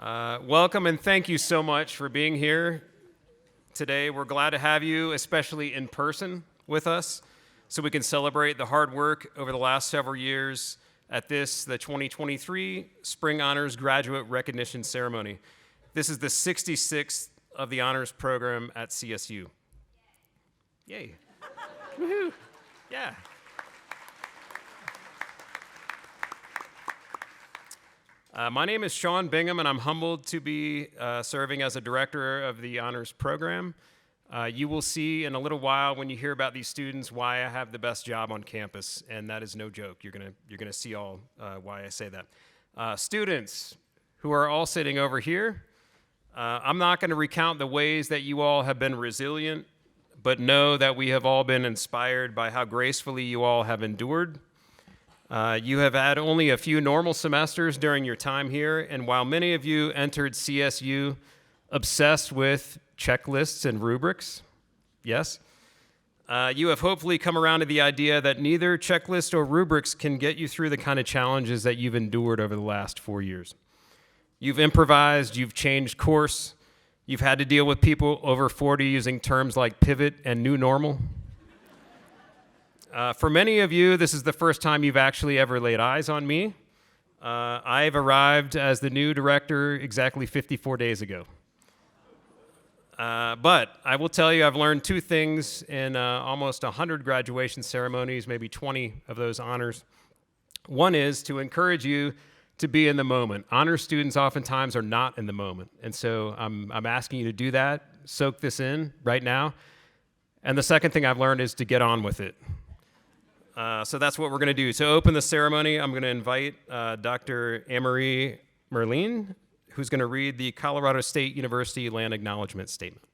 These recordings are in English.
Welcome and thank you so much for being here today. We're glad to have you, especially in person with us, so we can celebrate the hard work over the last several years at the 2023 Spring Honors Graduate Recognition Ceremony. This is the 66th of the honors program at CSU. Yay. Woohoo. Yeah. My name is Sean Bingham, and I'm humbled to be serving as a director of the honors program. You will see in a little while when you hear about these students why I have the best job on campus, and that is no joke. You're gonna see all why I say that. Students who are all sitting over here, I'm not gonna recount the ways that you all have been resilient, but know that we have all been inspired by how gracefully you all have endured. You have had only a few normal semesters during your time here, and while many of you entered CSU obsessed with checklists and rubrics, yes, you have hopefully come around to the idea that neither checklist or rubrics can get you through the kind of challenges that you've endured over the last 4 years. You've improvised, you've changed course, you've had to deal with people over 40 using terms like pivot and new normal. For many of you, this is the first time you've actually ever laid eyes on me. I've arrived as the new director exactly 54 days ago. But I will tell you, I've learned two things in almost 100 graduation ceremonies, maybe 20 of those honors. One is to encourage you to be in the moment. Honor students oftentimes are not in the moment. And so I'm asking you to do that, soak this in right now. And the second thing I've learned is to get on with it. So that's what we're going to do. To open the ceremony, I'm going to invite Dr. Anne-Marie Merline, who's going to read the Colorado State University Land Acknowledgement Statement.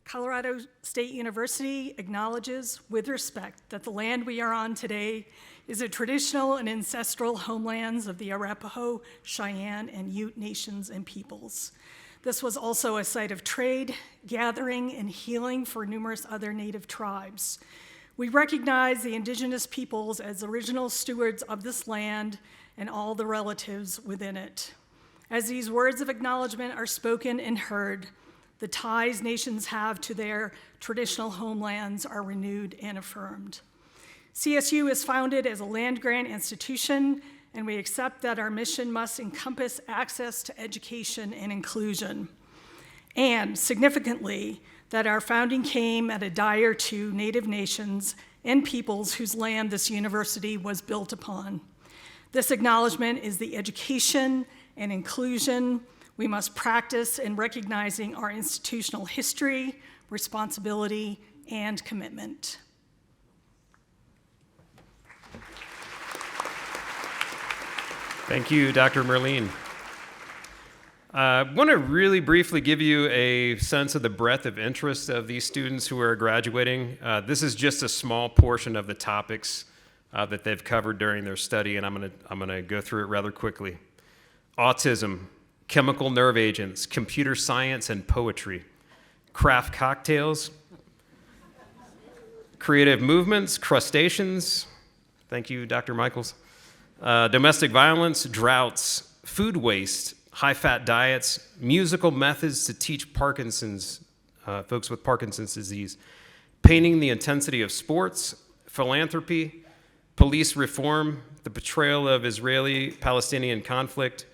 Colorado State University acknowledges with respect that the land we are on today is a traditional and ancestral homelands of the Arapaho, Cheyenne, and Ute nations and peoples. This was also a site of trade, gathering, and healing for numerous other Native tribes. We recognize the indigenous peoples as original stewards of this land and all the relatives within it. As these words of acknowledgement are spoken and heard, the ties nations have to their traditional homelands are renewed and affirmed. CSU is founded as a land-grant institution, and we accept that our mission must encompass access to education and inclusion. And significantly, that our founding came at a dire to Native nations and peoples whose land this university was built upon. This acknowledgement is the education and inclusion we must practice in recognizing our institutional history, responsibility, and commitment. Thank you, Dr. Merline. I want to really briefly give you a sense of the breadth of interest of these students who are graduating. This is just a small portion of the topics that they've covered during their study, and I'm gonna go through it rather quickly. Autism, chemical nerve agents, computer science and poetry, craft cocktails, creative movements, crustaceans, thank you, Dr. Michaels, domestic violence, droughts, food waste, high-fat diets, musical methods to teach folks with Parkinson's disease, painting the intensity of sports, philanthropy, police reform, the portrayal of Israeli-Palestinian conflict,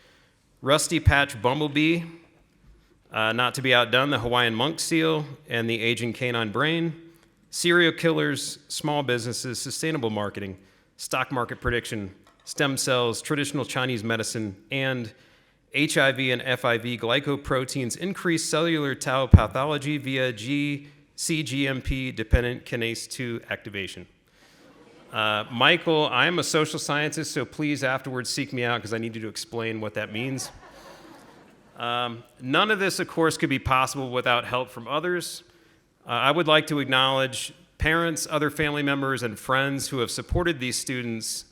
Rusty Patch Bumblebee, not to be outdone, the Hawaiian monk seal, and the aging canine brain, serial killers, small businesses, sustainable marketing, stock market prediction, stem cells, traditional Chinese medicine, and HIV and FIV glycoproteins increase cellular tau pathology via cGMP-dependent kinase 2 activation. Michael, I'm a social scientist, so please afterwards seek me out because I need you to explain what that means. None of this, of course, could be possible without help from others. I would like to acknowledge parents, other family members, and friends who have supported these students,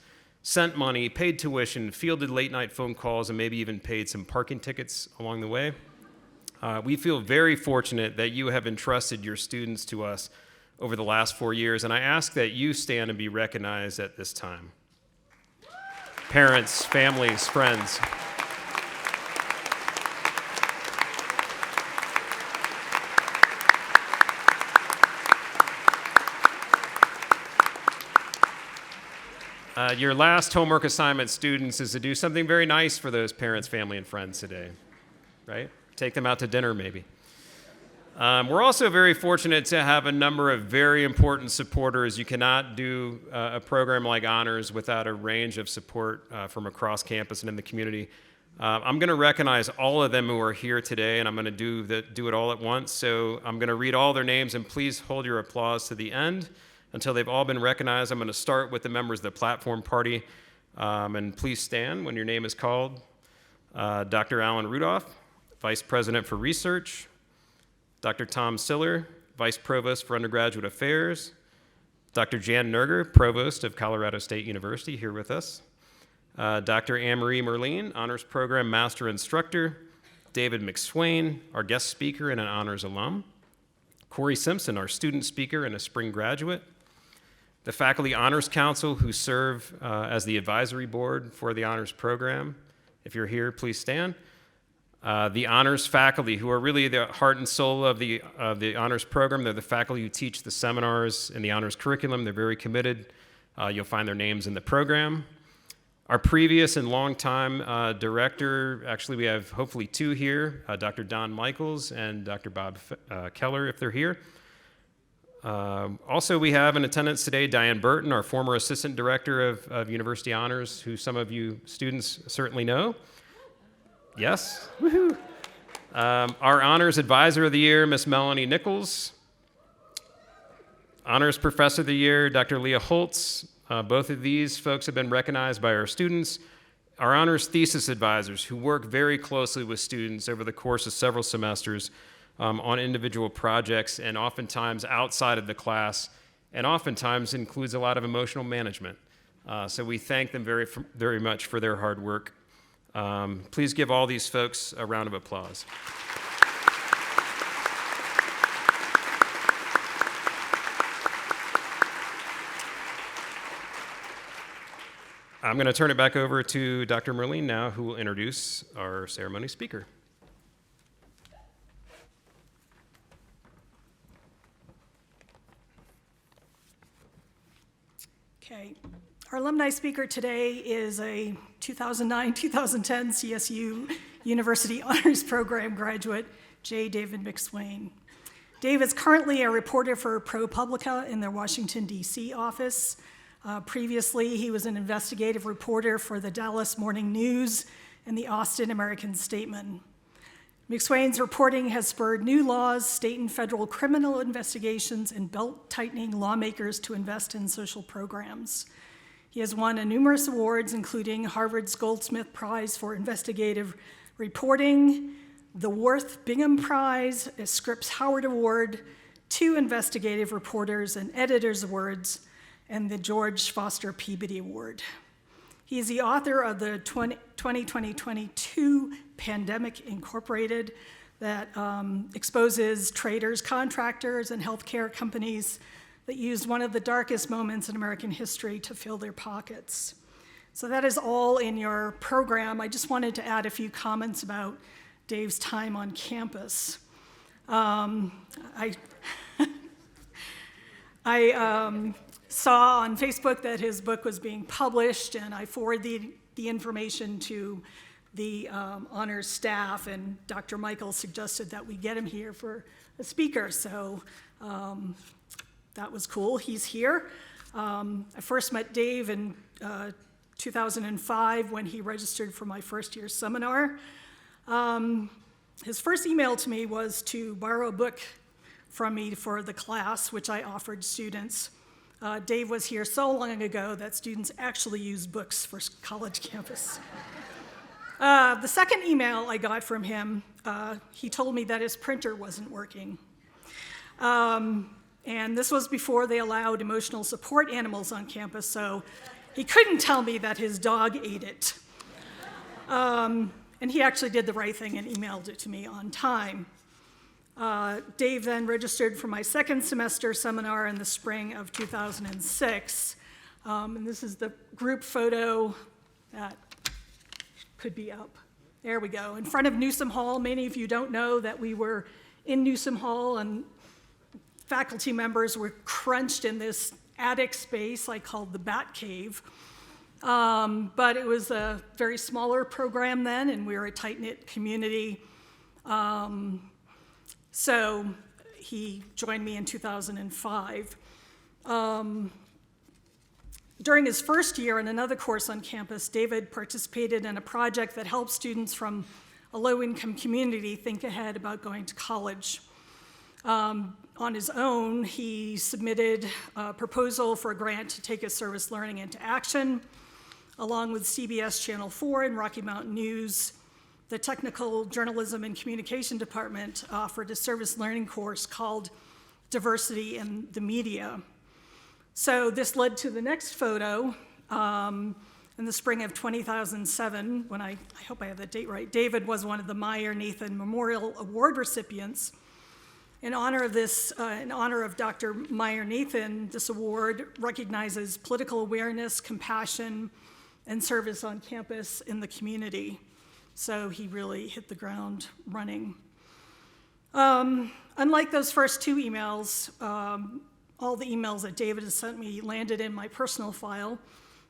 sent money, paid tuition, fielded late-night phone calls, and maybe even paid some parking tickets along the way. We feel very fortunate that you have entrusted your students to us over the last 4 years, and I ask that you stand and be recognized at this time. Parents, families, friends. Your last homework assignment, students, is to do something very nice for those parents, family, and friends today, right? Take them out to dinner, maybe. We're also very fortunate to have a number of very important supporters. You cannot do a program like Honors without a range of support from across campus and in the community. I'm going to recognize all of them who are here today, and I'm going to do it all at once. So I'm going to read all their names, and please hold your applause to the end until they've all been recognized. I'm going to start with the members of the platform party, and please stand when your name is called. Dr. Alan Rudolph, Vice President for Research. Dr. Tom Siller, Vice Provost for Undergraduate Affairs. Dr. Jan Nerger, Provost of Colorado State University, here with us. Dr. Anne-Marie Merlin, Honors Program Master Instructor. David McSwain, our guest speaker and an Honors alum. Corey Simpson, our student speaker and a spring graduate. The Faculty Honors Council, who serve as the advisory board for the Honors Program. If you're here, please stand. The honors faculty, who are really the heart and soul of the honors program. They're the faculty who teach the seminars and the honors curriculum. They're very committed. You'll find their names in the program. Our previous and longtime director, actually we have hopefully two here, Dr. Don Michaels and Dr. Bob Keller, if they're here. Also, we have in attendance today Diane Burton, our former assistant director of University Honors, who some of you students certainly know. Yes, woohoo. Our Honors Advisor of the Year, Miss Melanie Nichols. Honors Professor of the Year, Dr. Leah Holtz. Both of these folks have been recognized by our students. Our Honors Thesis Advisors, who work very closely with students over the course of several semesters on individual projects and oftentimes outside of the class, and oftentimes includes a lot of emotional management. So we thank them very, very much for their hard work. Please give all these folks a round of applause. I'm going to turn it back over to Dr. Merlin now, who will introduce our ceremony speaker. Okay. Our alumni speaker today is a 2009-2010 CSU University Honors Program graduate, J. David McSwain. Dave is currently a reporter for ProPublica in their Washington, D.C. office. Previously, he was an investigative reporter for the Dallas Morning News and the Austin American-Statesman. McSwain's reporting has spurred new laws, state and federal criminal investigations, and belt-tightening lawmakers to invest in social programs. He has won numerous awards, including Harvard's Goldsmith Prize for Investigative Reporting, the Worth Bingham Prize, a Scripps Howard Award, 2 Investigative Reporters and Editors Awards, and the George Foster Peabody Award. He is the author of the 2020-22 Pandemic Incorporated that exposes traders, contractors, and healthcare companies that used one of the darkest moments in American history to fill their pockets. So that is all in your program. I just wanted to add a few comments about Dave's time on campus. I saw on Facebook that his book was being published, and I forwarded the information to the honors staff, and Dr. Michael suggested that we get him here for a speaker, so that was cool. He's here. I first met Dave in 2005 when he registered for my first year seminar. His first email to me was to borrow a book from me for the class, which I offered students. Dave was here so long ago that students actually used books for college campus. The second email I got from him, he told me that his printer wasn't working. And this was before they allowed emotional support animals on campus, so he couldn't tell me that his dog ate it. And he actually did the right thing and emailed it to me on time. Dave then registered for my second semester seminar in the spring of 2006. And this is the group photo that could be up. There we go. In front of Newsom Hall. Many of you don't know that we were in Newsom Hall, and faculty members were crunched in this attic space I called the Bat Cave. But it was a very smaller program then, and we were a tight-knit community. So he joined me in 2005. During his first year in another course on campus, David participated in a project that helps students from a low-income community think ahead about going to college. On his own, he submitted a proposal for a grant to take his service learning into action. Along with CBS Channel 4 and Rocky Mountain News, the Technical Journalism and Communication Department offered a service learning course called Diversity in the Media. So this led to the next photo. In the spring of 2007, when I hope I have that date right, David was one of the Meyer Nathan Memorial Award recipients. In honor of Dr. Meyer Nathan, this award recognizes political awareness, compassion, and service on campus in the community. So he really hit the ground running. Unlike those first two emails, all the emails that David has sent me landed in my personal file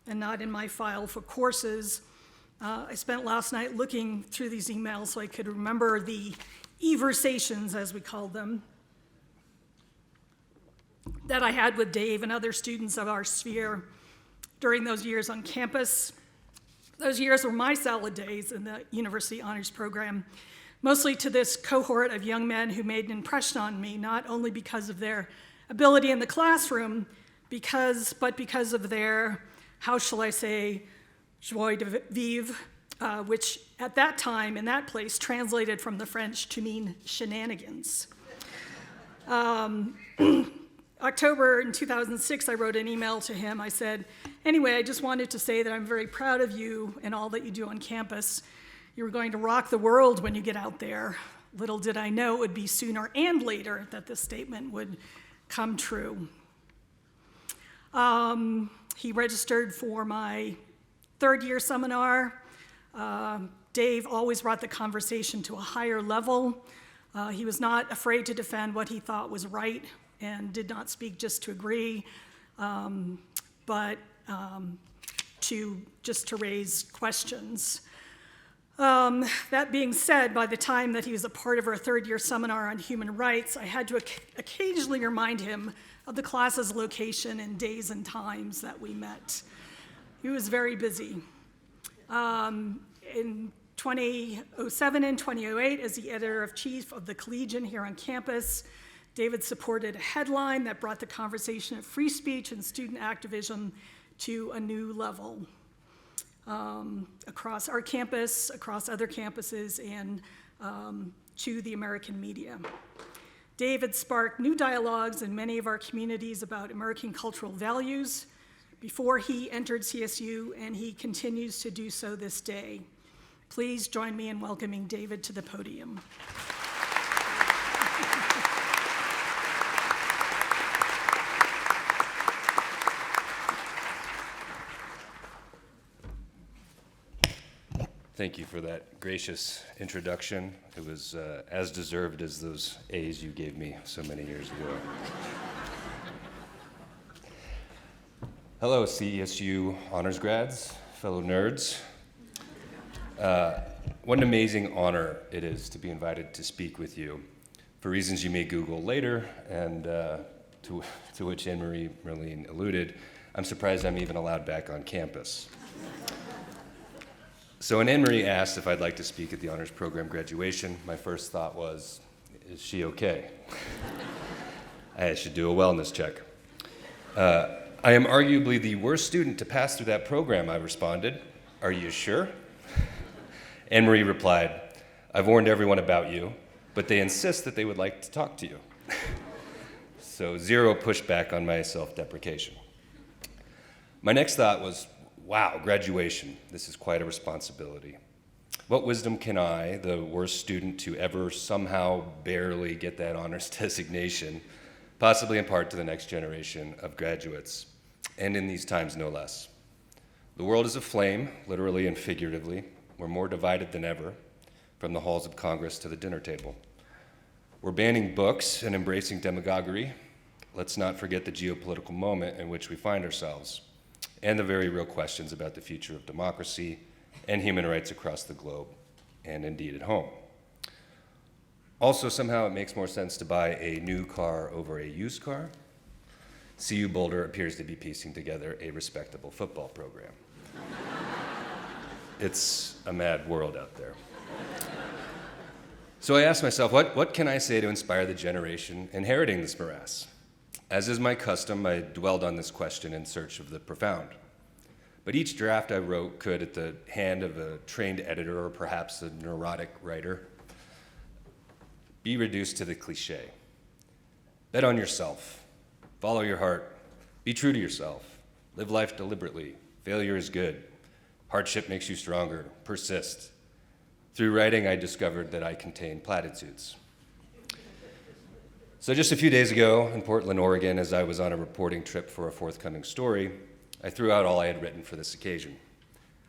and not in my file for courses. I spent last night looking through these emails so I could remember the eversations, as we called them, that I had with Dave and other students of our sphere during those years on campus. Those years were my salad days in the University Honors Program, mostly to this cohort of young men who made an impression on me, not only because of their ability in the classroom, but because of their, how shall I say, joie de vivre, which at that time, in that place, translated from the French to mean shenanigans. October in 2006, I wrote an email to him. I said, anyway, I just wanted to say that I'm very proud of you and all that you do on campus. You're going to rock the world when you get out there. Little did I know it would be sooner and later that this statement would come true. He registered for my third year seminar. Dave always brought the conversation to a higher level. He was not afraid to defend what he thought was right and did not speak just to agree, but to raise questions. That being said, by the time that he was a part of our third year seminar on human rights, I had to occasionally remind him of the class's location and days and times that we met. He was very busy. In 2007 and 2008, as the editor-in-chief of the Collegian here on campus, David supported a headline that brought the conversation of free speech and student activism to a new level across our campus, across other campuses, and to the American media. David sparked new dialogues in many of our communities about American cultural values before he entered CSU, and he continues to do so this day. Please join me in welcoming David to the podium. Thank you for that gracious introduction. It was as deserved as those A's you gave me so many years ago. Hello, CSU honors grads, fellow nerds. What an amazing honor it is to be invited to speak with you for reasons you may Google later, and to which Anne-Marie Merlin alluded. I'm surprised I'm even allowed back on campus. So when Anne-Marie asked if I'd like to speak at the honors program graduation, my first thought was, is she okay? I should do a wellness check. I am arguably the worst student to pass through that program, I responded. Are you sure? Anne-Marie replied, I've warned everyone about you, but they insist that they would like to talk to you. So zero pushback on my self-deprecation. My next thought was, wow, graduation. This is quite a responsibility. What wisdom can I, the worst student to ever somehow barely get that honors designation, possibly impart to the next generation of graduates, and in these times no less? The world is aflame, literally and figuratively. We're more divided than ever, from the halls of Congress to the dinner table. We're banning books and embracing demagoguery. Let's not forget the geopolitical moment in which we find ourselves, and the very real questions about the future of democracy and human rights across the globe, and indeed at home. Also, somehow it makes more sense to buy a new car over a used car. CU Boulder appears to be piecing together a respectable football program. It's a mad world out there. So I asked myself, what can I say to inspire the generation inheriting this morass? As is my custom, I dwelled on this question in search of the profound. But each draft I wrote could, at the hand of a trained editor or perhaps a neurotic writer, be reduced to the cliche. Bet on yourself. Follow your heart. Be true to yourself. Live life deliberately. Failure is good. Hardship makes you stronger. Persist. Through writing, I discovered that I contain platitudes. So just a few days ago in Portland, Oregon, as I was on a reporting trip for a forthcoming story, I threw out all I had written for this occasion.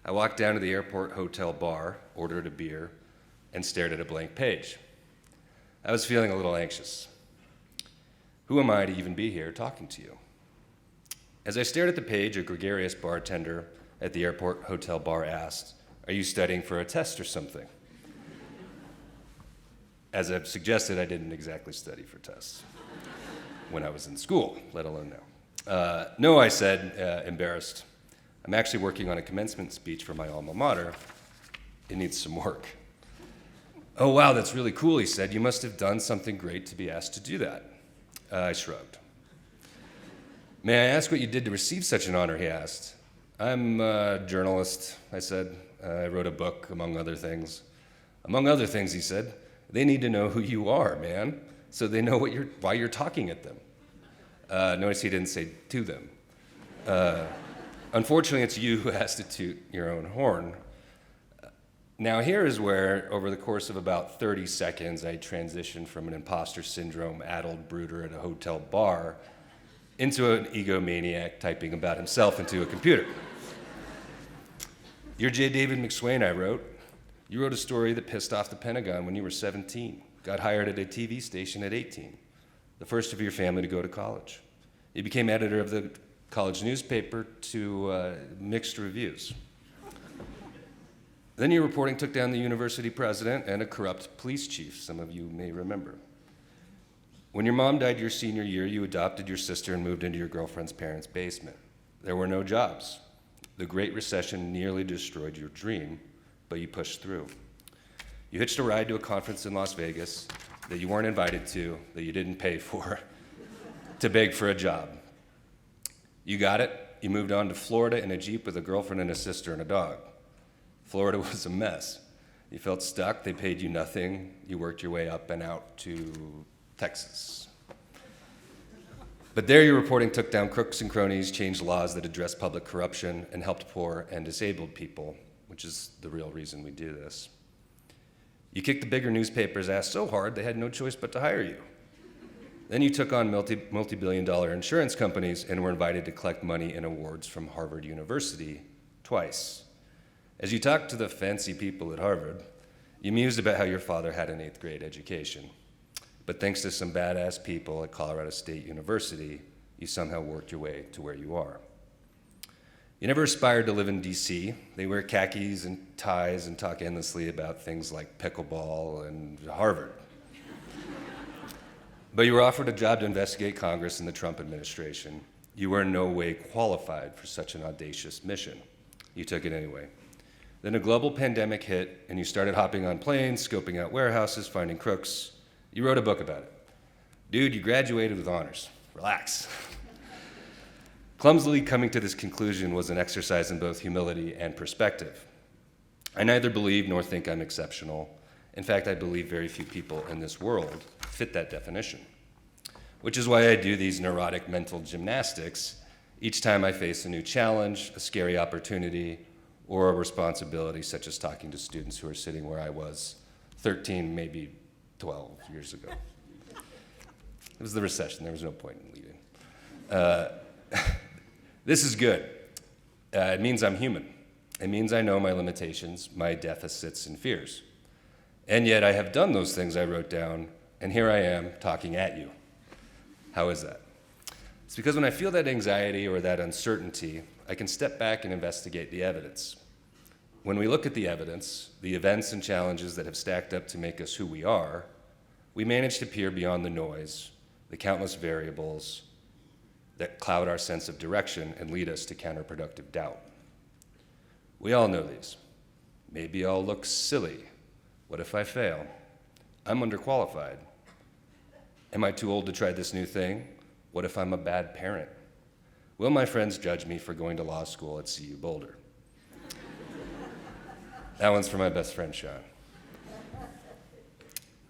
I walked down to the airport hotel bar, ordered a beer, and stared at a blank page. I was feeling a little anxious. Who am I to even be here talking to you? As I stared at the page, a gregarious bartender at the airport hotel bar asked, "Are you studying for a test or something?" As I've suggested, I didn't exactly study for tests when I was in school, let alone now. No, I said, embarrassed. I'm actually working on a commencement speech for my alma mater. It needs some work. Oh, wow, that's really cool, he said. You must have done something great to be asked to do that. I shrugged. May I ask what you did to receive such an honor, he asked. I'm a journalist, I said. I wrote a book, among other things. Among other things, he said, they need to know who you are, man, so they know why you're talking at them. Notice he didn't say to them. Unfortunately, it's you who has to toot your own horn. Now, here is where, over the course of about 30 seconds, I transitioned from an imposter syndrome-addled brooder at a hotel bar into an egomaniac typing about himself into a computer. You're J. David McSwain, I wrote. You wrote a story that pissed off the Pentagon when you were 17, got hired at a TV station at 18, the first of your family to go to college. You became editor of the college newspaper to mixed reviews. Then your reporting took down the university president and a corrupt police chief, some of you may remember. When your mom died your senior year, you adopted your sister and moved into your girlfriend's parents' basement. There were no jobs. The Great Recession nearly destroyed your dream, but you pushed through. You hitched a ride to a conference in Las Vegas that you weren't invited to, that you didn't pay for, to beg for a job. You got it. You moved on to Florida in a Jeep with a girlfriend and a sister and a dog. Florida was a mess. You felt stuck. They paid you nothing. You worked your way up and out to Texas. But there your reporting took down crooks and cronies, changed laws that addressed public corruption, and helped poor and disabled people, which is the real reason we do this. You kicked the bigger newspapers' ass so hard they had no choice but to hire you. Then you took on multi-billion-dollar insurance companies and were invited to collect money and awards from Harvard University twice. As you talked to the fancy people at Harvard, you mused about how your father had an 8th grade education. But thanks to some badass people at Colorado State University, you somehow worked your way to where you are. You never aspired to live in DC. They wear khakis and ties and talk endlessly about things like pickleball and Harvard. But you were offered a job to investigate Congress in the Trump administration. You were in no way qualified for such an audacious mission. You took it anyway. Then a global pandemic hit, and you started hopping on planes, scoping out warehouses, finding crooks. You wrote a book about it. Dude, you graduated with honors. Relax. Clumsily coming to this conclusion was an exercise in both humility and perspective. I neither believe nor think I'm exceptional. In fact, I believe very few people in this world fit that definition, which is why I do these neurotic mental gymnastics each time I face a new challenge, a scary opportunity, or a responsibility such as talking to students who are sitting where I was 13, maybe 12 years ago. It was the recession. There was no point in leaving. This is good. It means I'm human. It means I know my limitations, my deficits, and fears. And yet I have done those things I wrote down, and here I am talking at you. How is that? It's because when I feel that anxiety or that uncertainty, I can step back and investigate the evidence. When we look at the evidence, the events and challenges that have stacked up to make us who we are, we manage to peer beyond the noise, the countless variables that cloud our sense of direction and lead us to counterproductive doubt. We all know these. Maybe I'll look silly. What if I fail? I'm underqualified. Am I too old to try this new thing? What if I'm a bad parent? Will my friends judge me for going to law school at CU Boulder? That one's for my best friend, Sean.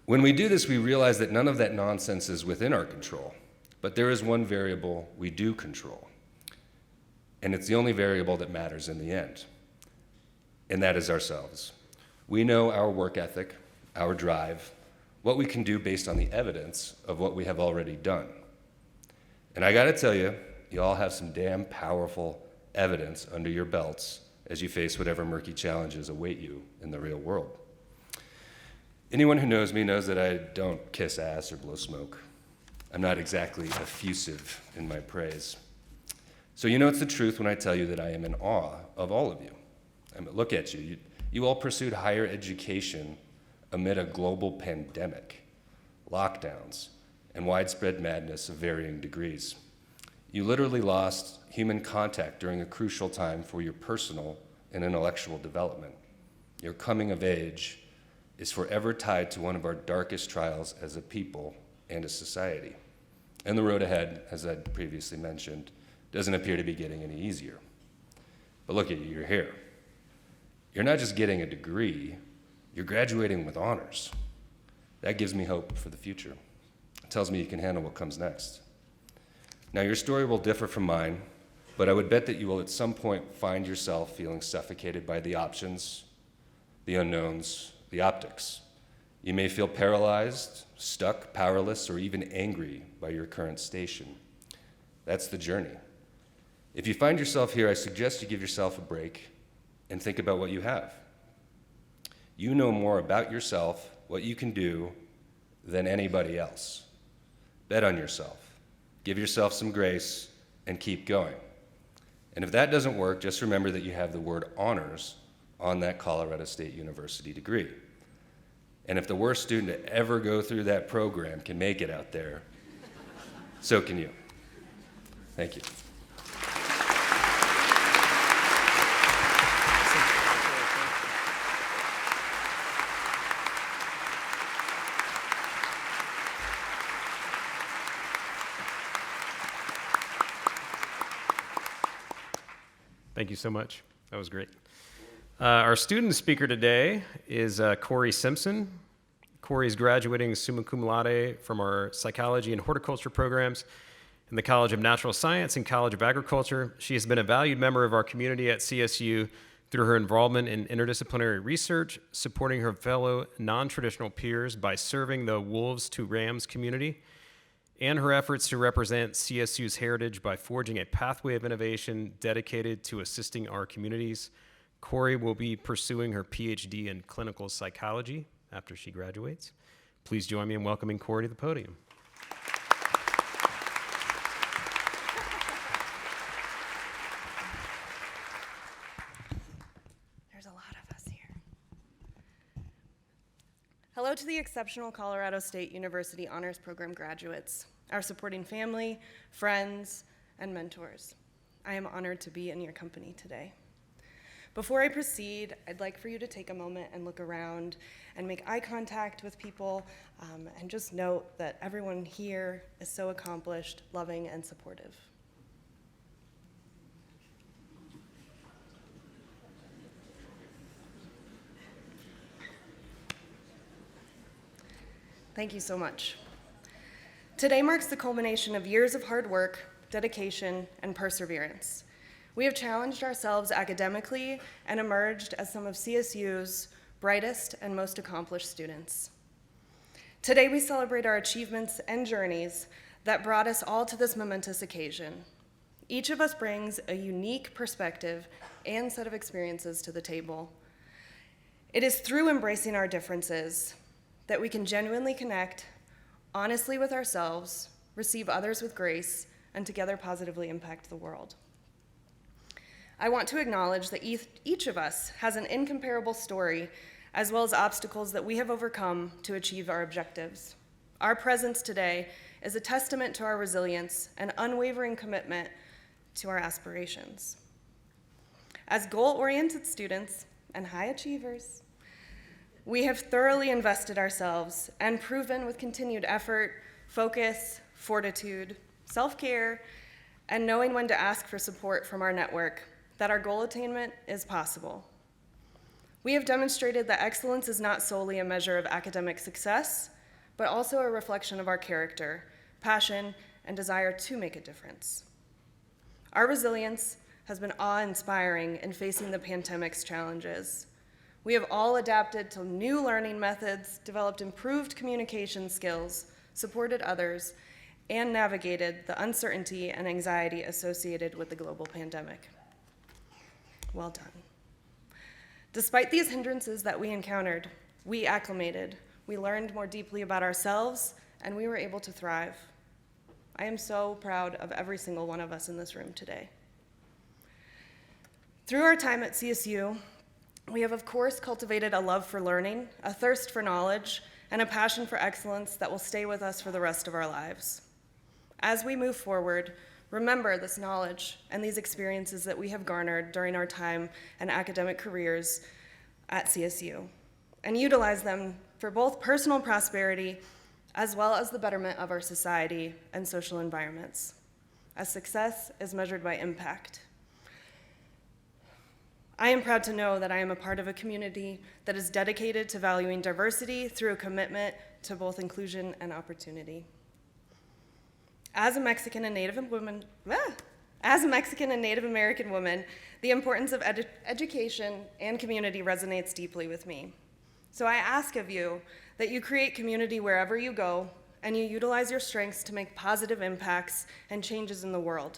When we do this, we realize that none of that nonsense is within our control, but there is one variable we do control, and it's the only variable that matters in the end, and that is ourselves. We know our work ethic, our drive, what we can do based on the evidence of what we have already done. And I gotta tell you, you all have some damn powerful evidence under your belts as you face whatever murky challenges await you in the real world. Anyone who knows me knows that I don't kiss ass or blow smoke. I'm not exactly effusive in my praise. So you know it's the truth when I tell you that I am in awe of all of you. I mean, look at you. You all pursued higher education amid a global pandemic, lockdowns, and widespread madness of varying degrees. You literally lost human contact during a crucial time for your personal and intellectual development. Your coming of age is forever tied to one of our darkest trials as a people and a society. And the road ahead, as I previously mentioned, doesn't appear to be getting any easier. But look at you, you're here. You're not just getting a degree, you're graduating with honors. That gives me hope for the future. It tells me you can handle what comes next. Now, your story will differ from mine, but I would bet that you will at some point find yourself feeling suffocated by the options, the unknowns, the optics. You may feel paralyzed, stuck, powerless, or even angry by your current station. That's the journey. If you find yourself here, I suggest you give yourself a break and think about what you have. You know more about yourself, what you can do, than anybody else. Bet on yourself. Give yourself some grace and keep going. And if that doesn't work, just remember that you have the word honors on that Colorado State University degree. And if the worst student to ever go through that program can make it out there, so can you. Thank you. Thank you so much. That was great. Our student speaker today is Corey Simpson. Corey is graduating summa cum laude from our psychology and horticulture programs in the College of Natural Science and College of Agriculture. She has been a valued member of our community at CSU through her involvement in interdisciplinary research, supporting her fellow non-traditional peers by serving the Wolves to Rams community, and her efforts to represent CSU's heritage by forging a pathway of innovation dedicated to assisting our communities. Corey will be pursuing her PhD in clinical psychology after she graduates. Please join me in welcoming Corey to the podium. There's a lot of us here. Hello to the exceptional Colorado State University Honors Program graduates, our supporting family, friends, and mentors. I am honored to be in your company today. Before I proceed, I'd like for you to take a moment and look around and make eye contact with people, and just note that everyone here is so accomplished, loving, and supportive. Thank you so much. Today marks the culmination of years of hard work, dedication, and perseverance. We have challenged ourselves academically and emerged as some of CSU's brightest and most accomplished students. Today, we celebrate our achievements and journeys that brought us all to this momentous occasion. Each of us brings a unique perspective and set of experiences to the table. It is through embracing our differences that we can genuinely connect honestly with ourselves, receive others with grace, and together positively impact the world. I want to acknowledge that each of us has an incomparable story, as well as obstacles that we have overcome to achieve our objectives. Our presence today is a testament to our resilience and unwavering commitment to our aspirations. As goal-oriented students and high achievers, we have thoroughly invested ourselves and proven with continued effort, focus, fortitude, self-care, and knowing when to ask for support from our network that our goal attainment is possible. We have demonstrated that excellence is not solely a measure of academic success, but also a reflection of our character, passion, and desire to make a difference. Our resilience has been awe-inspiring in facing the pandemic's challenges. We have all adapted to new learning methods, developed improved communication skills, supported others, and navigated the uncertainty and anxiety associated with the global pandemic. Well done. Despite these hindrances that we encountered, we acclimated, we learned more deeply about ourselves, and we were able to thrive. I am so proud of every single one of us in this room today. Through our time at CSU, we have, of course, cultivated a love for learning, a thirst for knowledge, and a passion for excellence that will stay with us for the rest of our lives. As we move forward, remember this knowledge and these experiences that we have garnered during our time and academic careers at CSU, and utilize them for both personal prosperity as well as the betterment of our society and social environments, as success is measured by impact. I am proud to know that I am a part of a community that is dedicated to valuing diversity through a commitment to both inclusion and opportunity. As a Mexican and Native American woman, the importance of education and community resonates deeply with me. So I ask of you that you create community wherever you go, and you utilize your strengths to make positive impacts and changes in the world.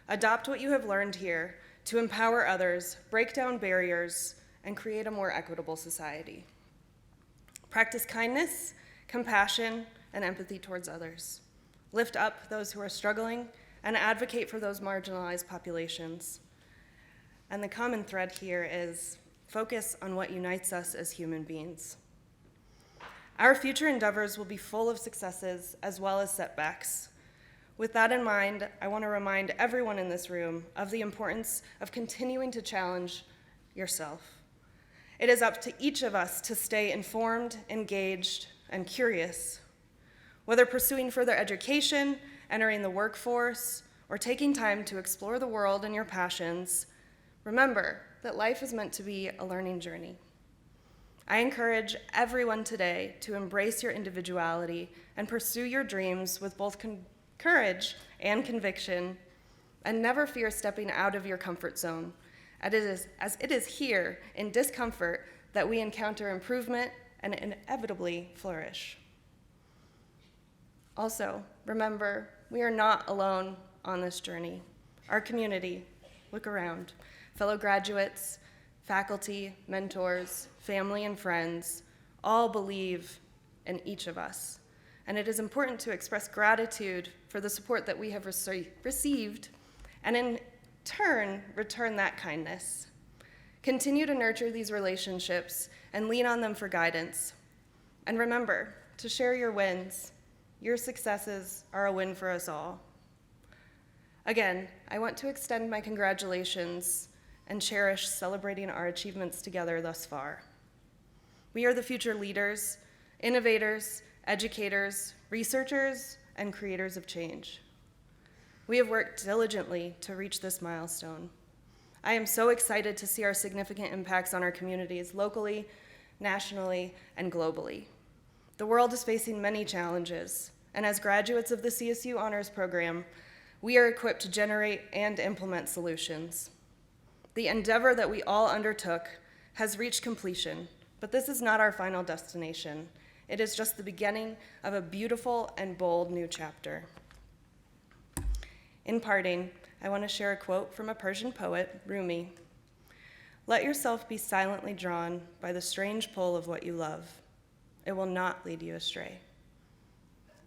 Adopt what you have learned here to empower others, break down barriers, and create a more equitable society. Practice kindness, compassion, and empathy towards others. Lift up those who are struggling, and advocate for those marginalized populations. And the common thread here is focus on what unites us as human beings. Our future endeavors will be full of successes as well as setbacks. With that in mind, I want to remind everyone in this room of the importance of continuing to challenge yourself. It is up to each of us to stay informed, engaged, and curious. Whether pursuing further education, entering the workforce, or taking time to explore the world and your passions, remember that life is meant to be a learning journey. I encourage everyone today to embrace your individuality and pursue your dreams with both courage and conviction, and never fear stepping out of your comfort zone, as it is here in discomfort that we encounter improvement and inevitably flourish. Also, remember, we are not alone on this journey. Our community, look around, fellow graduates, faculty, mentors, family, and friends all believe in each of us. And it is important to express gratitude for the support that we have received, and in turn, return that kindness. Continue to nurture these relationships and lean on them for guidance. And remember to share your wins. Your successes are a win for us all. Again, I want to extend my congratulations and cherish celebrating our achievements together thus far. We are the future leaders, innovators, educators, researchers, and creators of change. We have worked diligently to reach this milestone. I am so excited to see our significant impacts on our communities locally, nationally, and globally. The world is facing many challenges, and as graduates of the CSU Honors Program, We are equipped to generate and implement solutions. The endeavor that we all undertook has reached completion, but this is not our final destination. It is just the beginning of a beautiful and bold new chapter. In parting, I want to share a quote from a Persian poet, Rumi. "Let yourself be silently drawn by the strange pull of what you love. It will not lead you astray."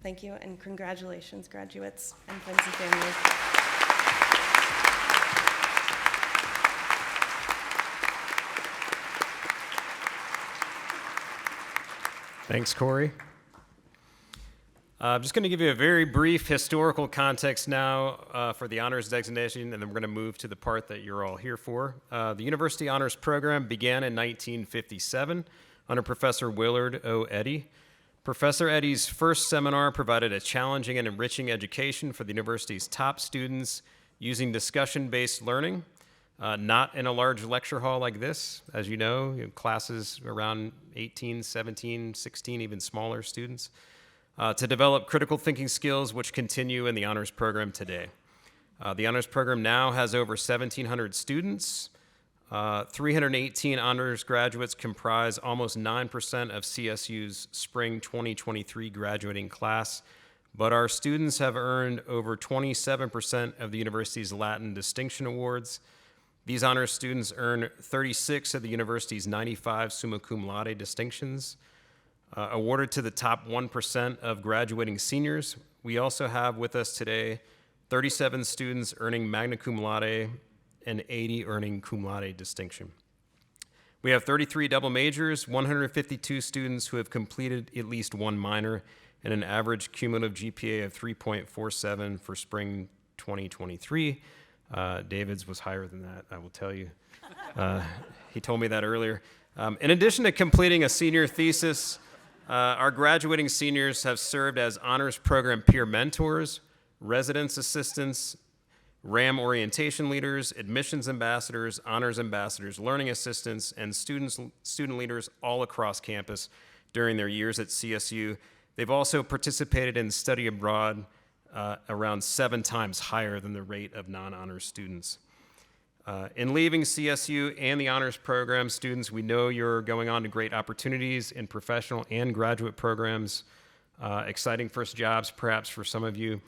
Thank you, and congratulations, graduates and friends and family. Thanks, Corey. I'm just going to give you a very brief historical context now for the honors designation, and then we're going to move to the part that you're all here for. The University Honors Program began in 1957 under Professor Willard O. Eddy. Professor Eddy's first seminar provided a challenging and enriching education for the university's top students using discussion-based learning, not in a large lecture hall like this. As you know, classes around 18, 17, 16, even smaller students, to develop critical thinking skills which continue in the honors program today. The honors program now has over 1,700 students. 318 honors graduates comprise almost 9% of CSU's spring 2023 graduating class, but our students have earned over 27% of the university's Latin Distinction Awards. These honors students earn 36 of the university's 95 summa cum laude distinctions, awarded to the top 1% of graduating seniors. We also have with us today 37 students earning magna cum laude and 80 earning cum laude distinction. We have 33 double majors, 152 students who have completed at least one minor, and an average cumulative GPA of 3.47 for spring 2023. David's was higher than that, I will tell you. He told me that earlier. In addition to completing a senior thesis, our graduating seniors have served as honors program peer mentors, residence assistants, RAM orientation leaders, admissions ambassadors, honors ambassadors, learning assistants, and student leaders all across campus during their years at CSU. They've also participated in study abroad around 7 times higher than the rate of non-honors students. In leaving CSU and the honors program, students, we know you're going on to great opportunities in professional and graduate programs, exciting first jobs perhaps for some of you.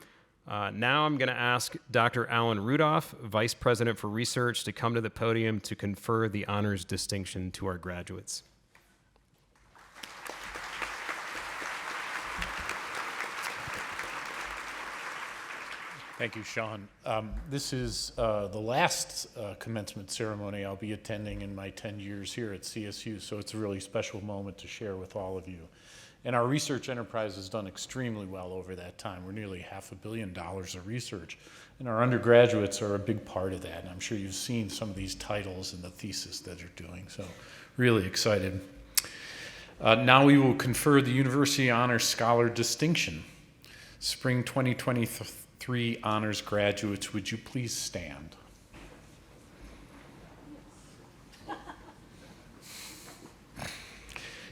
Now I'm going to ask Dr. Alan Rudolph, Vice President for Research, to come to the podium to confer the honors distinction to our graduates. Thank you, Sean. This is the last commencement ceremony I'll be attending in my 10 years here at CSU, so it's a really special moment to share with all of you. And our research enterprise has done extremely well over that time. We're nearly $500 million of research, and our undergraduates are a big part of that. And I'm sure you've seen some of these titles and the thesis that they're doing, so really excited. Now we will confer the University Honors Scholar Distinction. Spring 2023 honors graduates, would you please stand?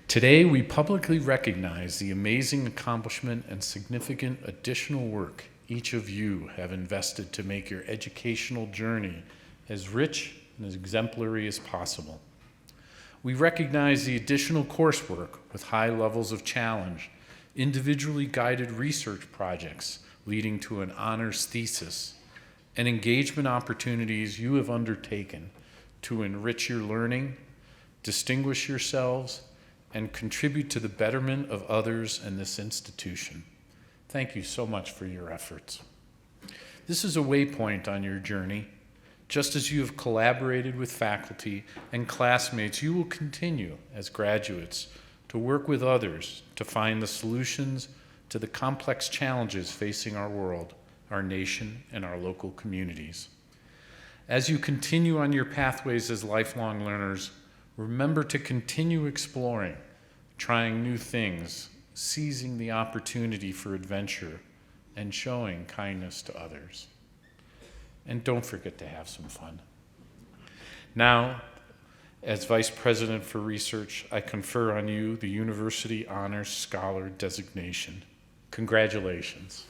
Today, we publicly recognize the amazing accomplishment and significant additional work each of you have invested to make your educational journey as rich and as exemplary as possible. We recognize the additional coursework with high levels of challenge, individually guided research projects leading to an honors thesis, and engagement opportunities you have undertaken to enrich your learning, distinguish yourselves, and contribute to the betterment of others and this institution. Thank you so much for your efforts. This is a waypoint on your journey. Just as you have collaborated with faculty and classmates, you will continue as graduates to work with others to find the solutions to the complex challenges facing our world, our nation, and our local communities. As you continue on your pathways as lifelong learners, remember to continue exploring, trying new things, seizing the opportunity for adventure, and showing kindness to others. And don't forget to have some fun. Now, as Vice President for Research, I confer on you the University Honors Scholar designation. Congratulations.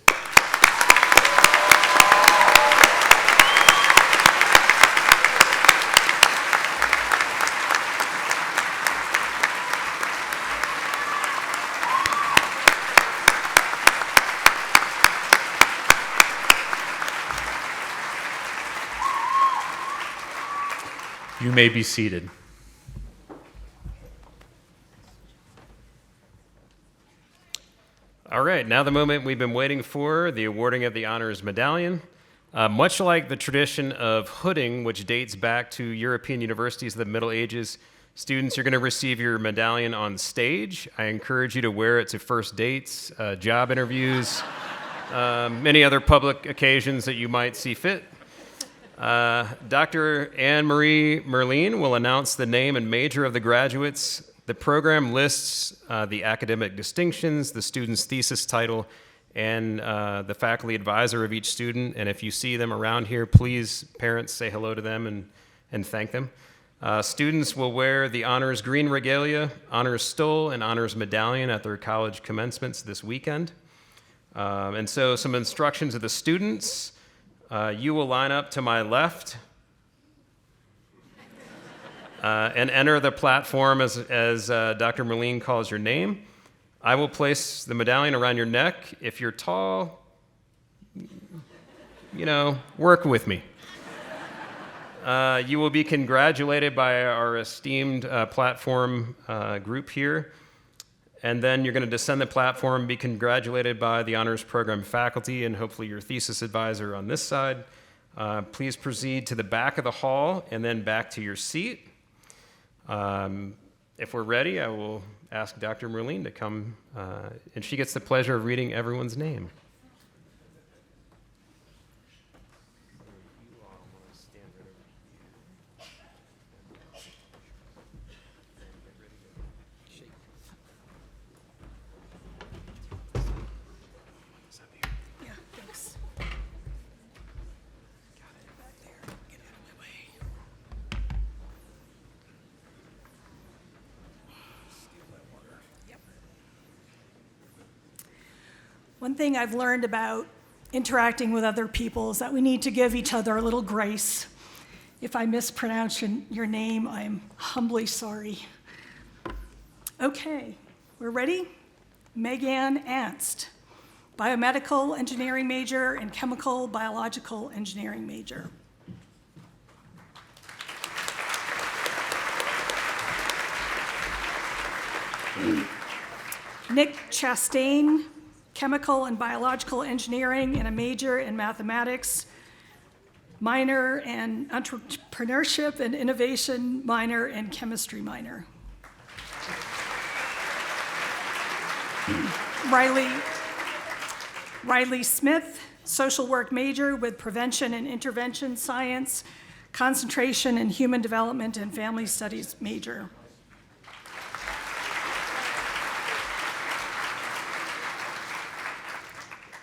You may be seated. All right, now the moment we've been waiting for, the awarding of the honors medallion. Much like the tradition of hooding, which dates back to European universities of the Middle Ages, students, you're going to receive your medallion on stage. I encourage you to wear it to first dates, job interviews, many other public occasions that you might see fit. Dr. Anne-Marie Merlin will announce the name and major of the graduates. The program lists the academic distinctions, the student's thesis title, and the faculty advisor of each student. And if you see them around here, please, parents, say hello to them and thank them. Students will wear the honors green regalia, honors stole, and honors medallion at their college commencements this weekend. And so some instructions of the students. You will line up to my left and enter the platform as Dr. Merlin calls your name. I will place the medallion around your neck. If you're tall, work with me. You will be congratulated by our esteemed platform group here. And then you're going to descend the platform and be congratulated by the honors program faculty and hopefully your thesis advisor on this side. Please proceed to the back of the hall and then back to your seat. If we're ready, I will ask Dr. Merlin to come, and she gets the pleasure of reading everyone's name. Yeah, thanks. Back there, get out of my way. Yep. One thing I've learned about interacting with other people is that we need to give each other a little grace. If I mispronounce your name, I'm humbly sorry. Okay, we're ready? Megan Ernst, biomedical engineering major and chemical biological engineering major. Nick Chastain, chemical and biological engineering and a major in mathematics, minor in entrepreneurship and innovation, minor in chemistry minor. Riley Smith, social work major with prevention and intervention science, concentration in human development and family studies major.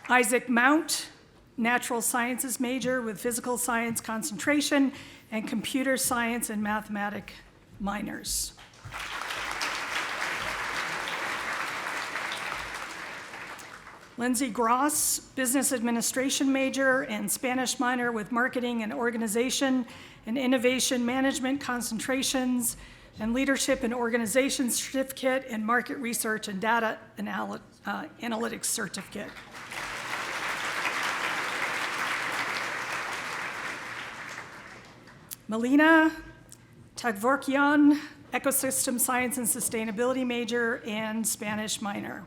Isaac Mount, natural sciences major with physical science concentration and computer science and mathematics minors. Lindsay Gross, business administration major and Spanish minor with marketing and organization and innovation management concentrations and leadership and organization certificate and market research and data analytics certificate. Melina Tagvorkian, ecosystem science and sustainability major and Spanish minor.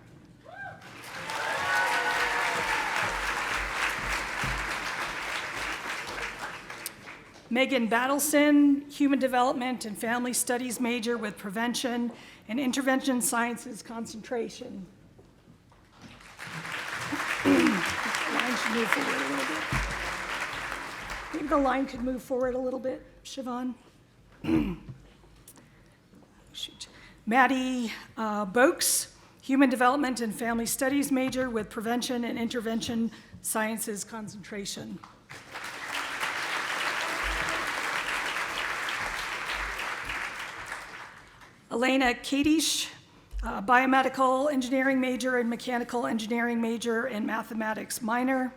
Megan Battleson, human development and family studies major with prevention and intervention sciences concentration. The line should move forward a little bit. Maybe the line could move forward a little bit, Siobhan. Shoot. Maddie Boakes, human development and family studies major with prevention and intervention sciences concentration. Elena Kadish, biomedical engineering major and mechanical engineering major and mathematics minor.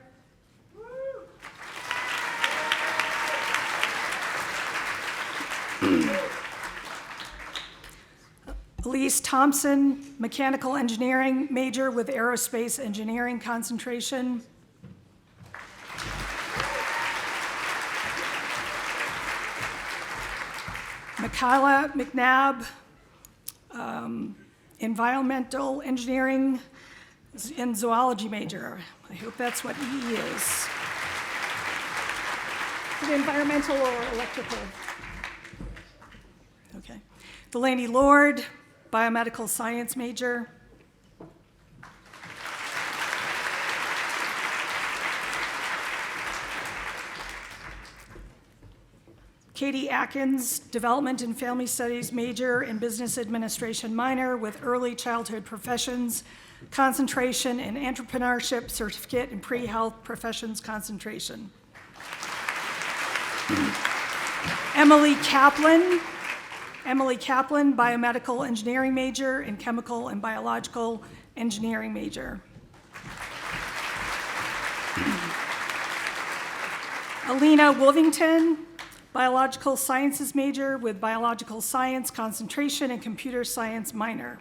Elise Thompson, mechanical engineering major with aerospace engineering concentration. Michaela McNabb, environmental engineering and zoology major. I hope that's what EE is. Is it environmental or electrical? Okay. Delaney Lord, biomedical science major. Katie Atkins, Development and Family Studies major and Business Administration minor with Early Childhood Professions concentration and Entrepreneurship certificate in Pre-Health Professions concentration. Emily Kaplan, Biomedical Engineering major and Chemical and Biological Engineering major. Alina Wolvington, Biological Sciences major with Biological Science concentration and Computer Science minor.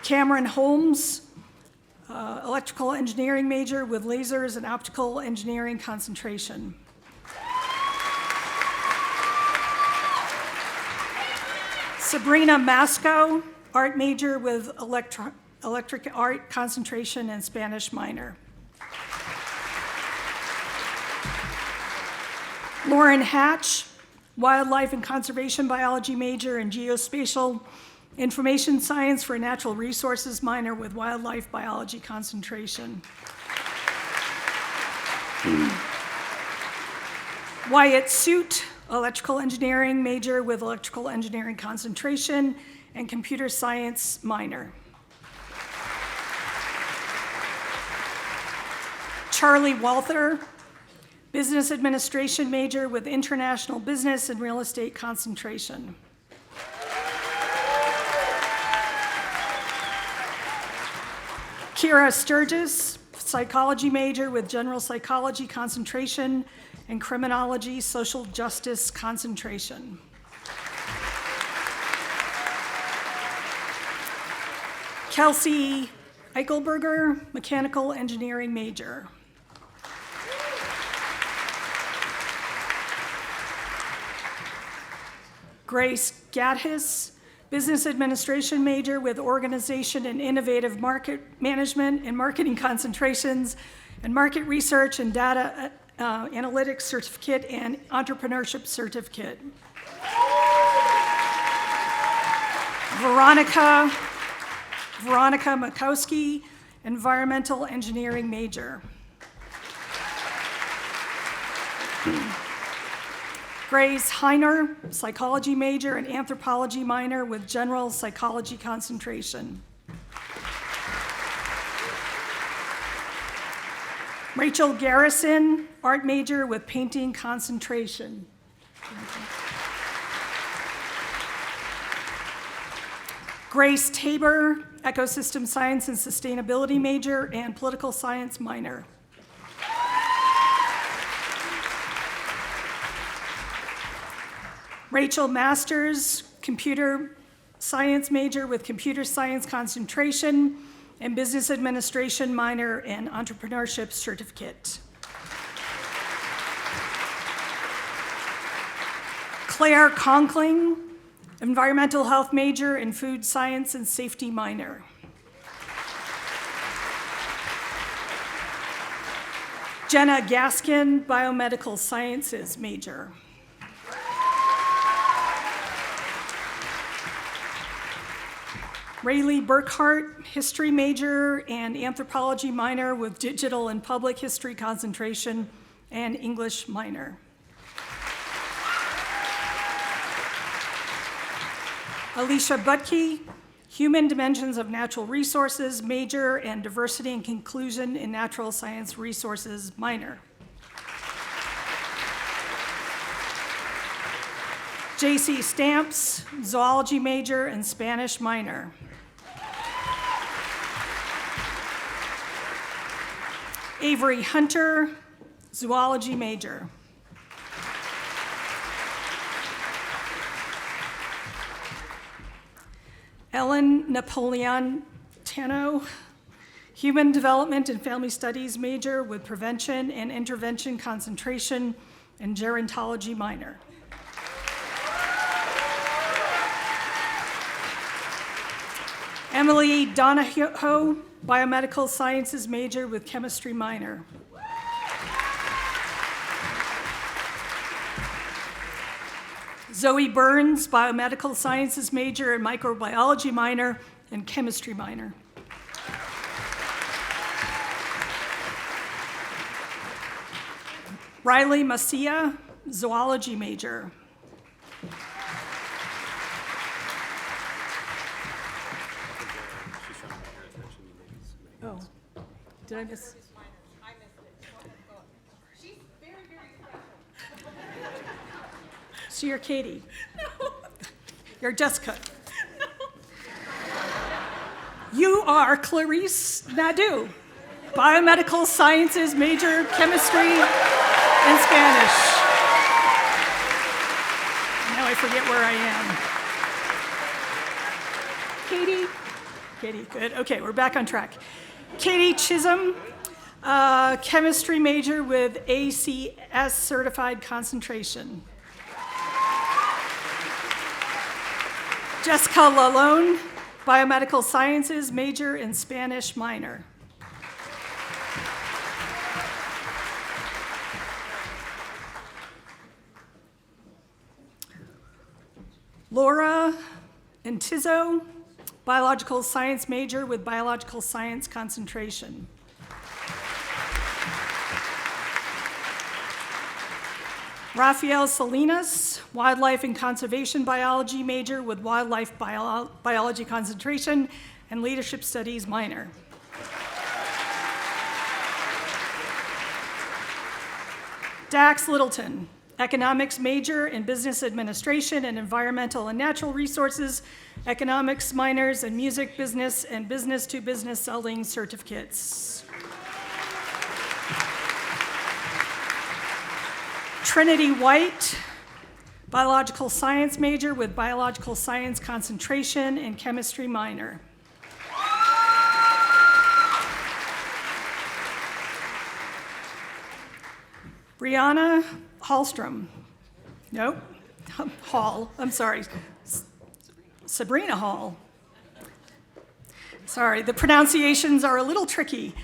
Cameron Holmes, Electrical Engineering major with Lasers and Optical Engineering concentration. Sabrina Masco, Art major with Electric Art concentration and Spanish minor. Lauren Hatch, Wildlife and Conservation Biology major and Geospatial Information Science for Natural Resources minor with Wildlife Biology concentration. Wyatt Suit, Electrical Engineering major with Electrical Engineering concentration and Computer Science minor. Charlie Walther, Business Administration major with International Business and Real Estate concentration. Kira Sturgis, Psychology major with General Psychology concentration and Criminology Social Justice concentration. Kelsey Eichelberger, Mechanical Engineering major. Grace Gathis, Business Administration major with Organization and Innovative Market Management and Marketing concentrations and Market Research and Data Analytics certificate and Entrepreneurship certificate. Veronica Makowski, Environmental Engineering major. Grace Heiner, Psychology major and Anthropology minor with General Psychology concentration. Rachel Garrison, Art major with Painting concentration. Grace Tabor, Ecosystem Science and Sustainability major and Political Science minor. Rachel Masters, Computer Science major with Computer Science concentration and Business Administration minor and Entrepreneurship certificate. Claire Conkling, Environmental Health major and Food Science and Safety minor. Jenna Gaskin, Biomedical Sciences major. Rayleigh Burkhart, History major and Anthropology minor with Digital and Public History concentration and English minor. Alicia Butke, Human Dimensions of Natural Resources major and Diversity and Inclusion in Natural Science Resources minor. J.C. Stamps, Zoology major and Spanish minor. Avery Hunter, Zoology major. Ellen Napoleon Tano, Human Development and Family Studies major with Prevention and Intervention concentration and Gerontology minor. Emily Donahoe, Biomedical Sciences major with Chemistry minor. Zoe Burns, Biomedical Sciences major and Microbiology minor and Chemistry minor. Riley Macia, Zoology major. Oh, did I miss? So you're Katie? No. You're Jessica? No. You are Clarice Nadeau, Biomedical Sciences major, Chemistry and Spanish. Now I forget where I am. Katie? Katie, good. Okay, we're back on track. Katie Chisholm, Chemistry major with ACS certified concentration. Jessica Lalone, Biomedical Sciences major in Spanish minor. Laura Antizzo, Biological Science major with Biological Science concentration. Rafael Salinas, Wildlife and Conservation Biology major with Wildlife Biology concentration and Leadership Studies minor. Dax Littleton, Economics major in Business Administration and Environmental and Natural Resources, Economics minors in Music Business and Business-to-Business Selling certificates. Trinity White, Biological Science major with Biological Science concentration and Chemistry minor. Brianna Hallstrom. Nope. Hall. I'm sorry. Sabrina Hall. Sorry, the pronunciations are a little tricky.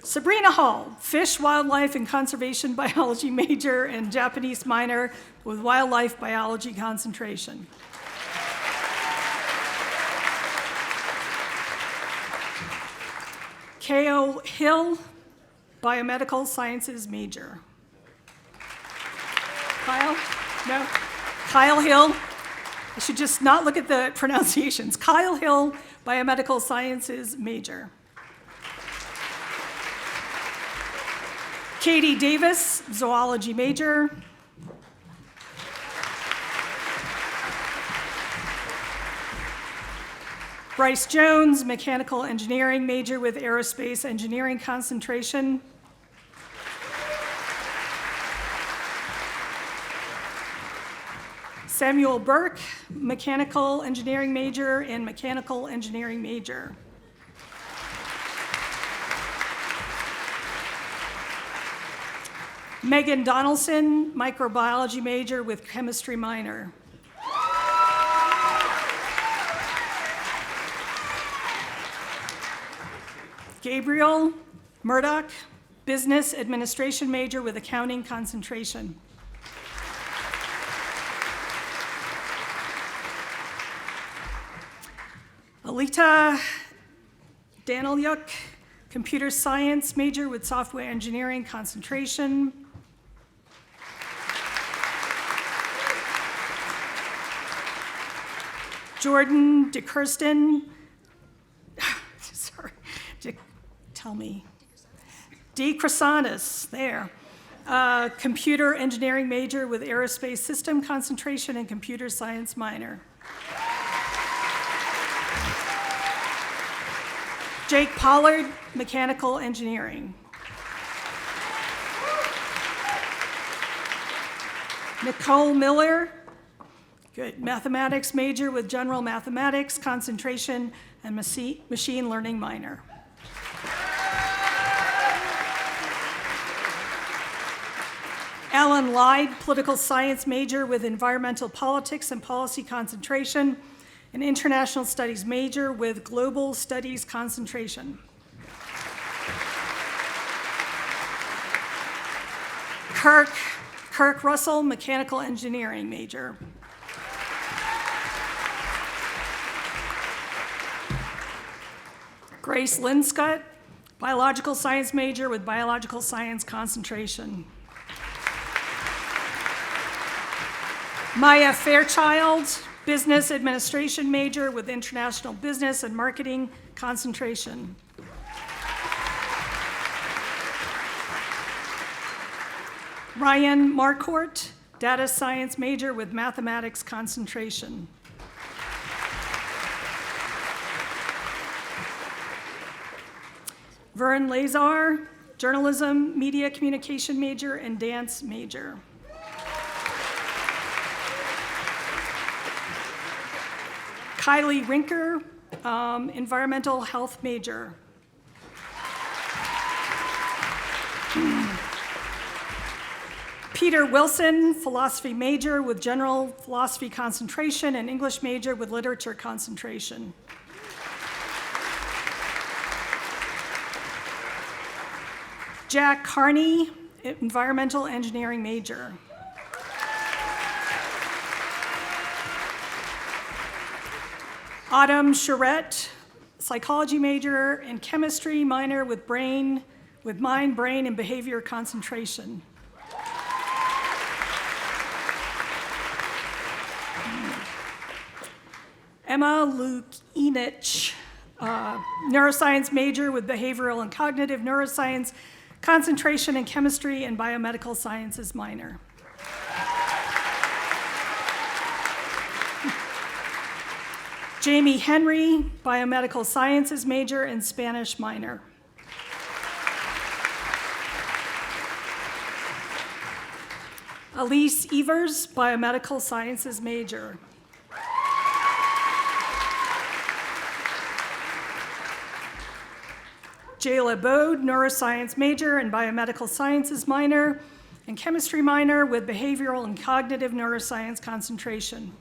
Sabrina Hall, Fish, Wildlife, and Conservation Biology major and Japanese minor with Wildlife Biology concentration. K.O. Hill, Biomedical Sciences major. Kyle? No? Kyle Hill. I should just not look at the pronunciations. Kyle Hill, Biomedical Sciences major. Katie Davis, Zoology major. Bryce Jones, Mechanical Engineering major with Aerospace Engineering concentration. Samuel Burke, Mechanical Engineering major and Mechanical Engineering major. Megan Donaldson, Microbiology major with Chemistry minor. Gabriel Murdoch, Business Administration major with Accounting concentration. Alita Danielyuk, Computer Science major with Software Engineering concentration. Jordan DeKirsten, sorry, tell me. DeChrysanis, there. Computer Engineering major with Aerospace System concentration and Computer Science minor. Jake Pollard, Mechanical Engineering. Nicole Miller, good, Mathematics major with General Mathematics concentration and Machine Learning minor. Alan Lyde, political science major with environmental politics and policy concentration, and international studies major with global studies concentration. Kirk Russell, mechanical engineering major. Grace Linscott, biological science major with biological science concentration. Maya Fairchild, business administration major with international business and marketing concentration. Ryan Marquardt, data science major with mathematics concentration. Vern Lazar, journalism, media communication major, and dance major. Kylie Rinker, environmental health major. Peter Wilson, philosophy major with general philosophy concentration and English major with literature concentration. Jack Carney, environmental engineering major. Autumn Charette, psychology major and chemistry minor with mind, brain, and behavior concentration. Emma Lukinich, neuroscience major with behavioral and cognitive neuroscience, concentration in chemistry and biomedical sciences minor. Jamie Henry, biomedical sciences major and Spanish minor. Elise Evers, biomedical sciences major. Jayla Bode, neuroscience major and biomedical sciences minor, and chemistry minor with behavioral and cognitive neuroscience concentration.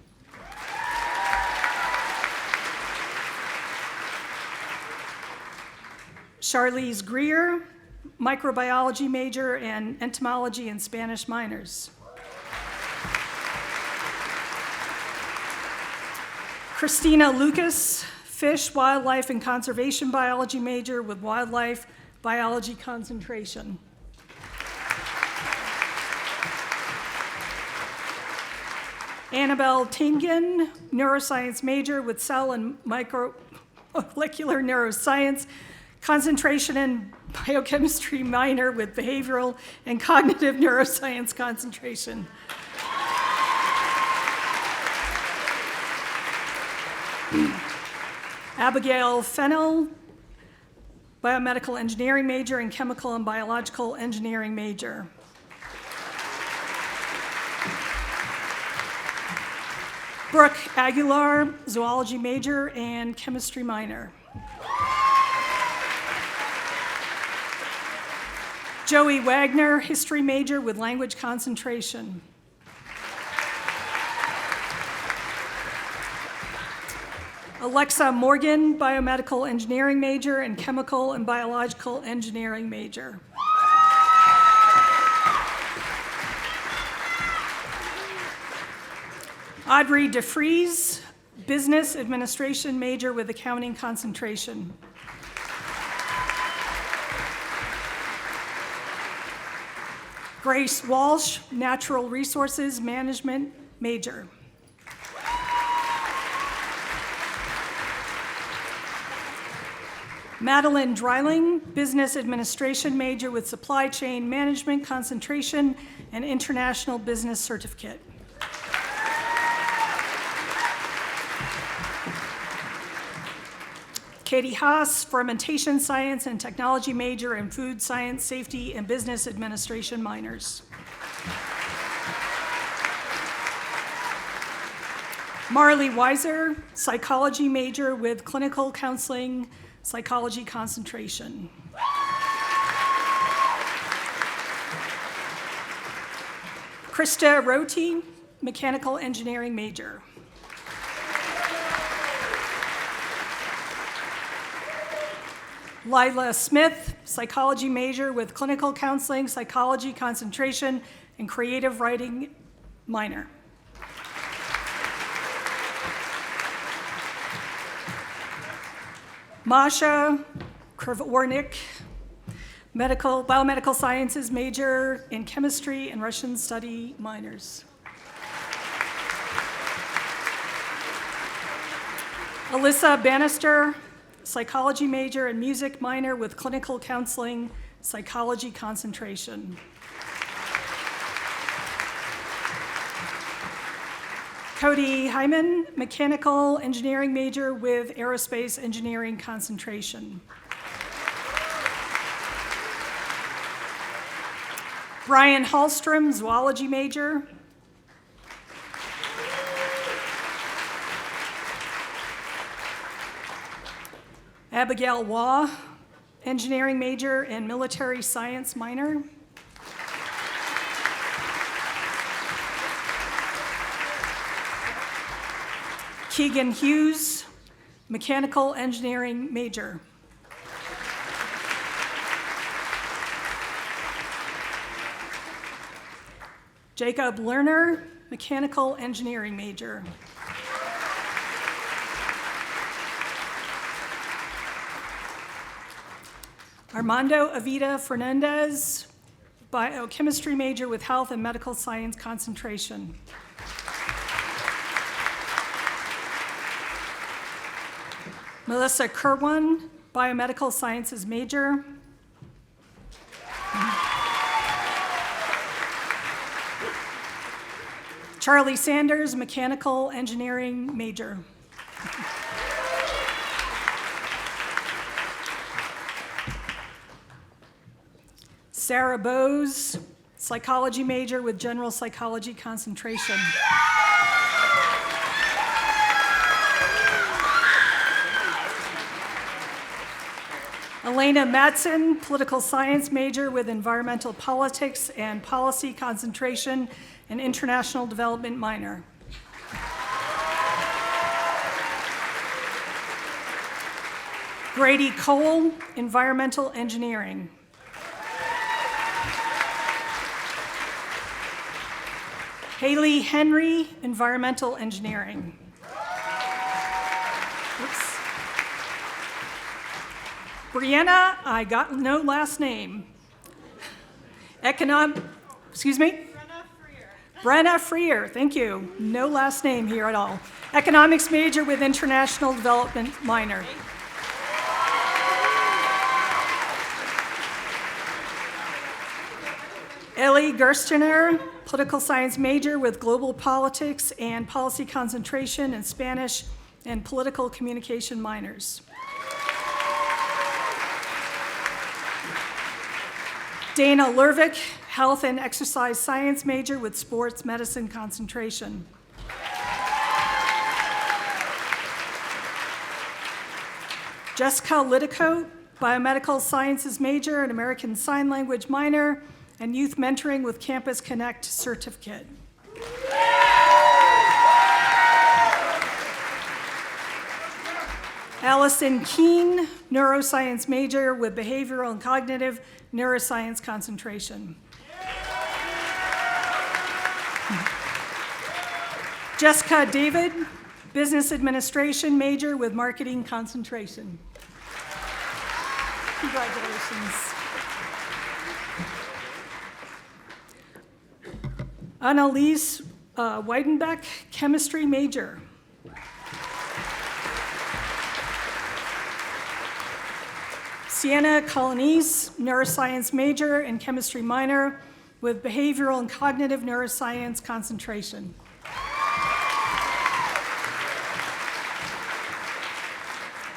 Charlize Greer, microbiology major and entomology and Spanish minors. Christina Lucas, fish, wildlife, and conservation biology major with wildlife biology concentration. Annabelle Tingen, neuroscience major with cell and molecular neuroscience, concentration in biochemistry minor with behavioral and cognitive neuroscience concentration. Abigail Fennell, biomedical engineering major and chemical and biological engineering major. Brooke Aguilar, zoology major and chemistry minor. Joey Wagner, history major with language concentration. Alexa Morgan, biomedical engineering major and chemical and biological engineering major. Audrey DeFries, business administration major with accounting concentration. Grace Walsh, natural resources management major. Madeline Dreiling, business administration major with supply chain management concentration and international business certificate. Katie Haas, fermentation science and technology major and food science, safety, and business administration minors. Marley Weiser, psychology major with clinical counseling, psychology concentration. Krista Roti, mechanical engineering major. Lila Smith, psychology major with clinical counseling, psychology concentration, and creative writing minor. Masha Kravornik, biomedical sciences major in chemistry and Russian study minors. Alyssa Bannister, psychology major and music minor with clinical counseling, psychology concentration. Cody Hyman, mechanical engineering major with aerospace engineering concentration. Brian Hallstrom, zoology major. Abigail Waugh, engineering major and military science minor. Keegan Hughes, mechanical engineering major. Jacob Lerner, mechanical engineering major. Armando Avita Fernandez, biochemistry major with health and medical science concentration. Melissa Kerwin, biomedical sciences major. Charlie Sanders, mechanical engineering major. Sarah Bowes, psychology major with general psychology concentration. Elena Matson, political science major with environmental politics and policy concentration and international development minor. Grady Cole, environmental engineering. Haley Henry, environmental engineering. Oops. Brianna, I got no last name. Excuse me? Brenna Freer, thank you. No last name here at all. Economics major with international development minor. Ellie Gerstener, political science major with global politics and policy concentration in Spanish and political communication minors. Dana Lervick, health and exercise science major with sports medicine concentration. Jessica Lidicote, biomedical sciences major and American Sign Language minor, and youth mentoring with Campus Connect certificate. Allison Keene, neuroscience major with behavioral and cognitive neuroscience concentration. Jessica David, business administration major with marketing concentration. Congratulations. Annalise Weidenbeck, chemistry major. Sienna Colonese, neuroscience major and chemistry minor with behavioral and cognitive neuroscience concentration.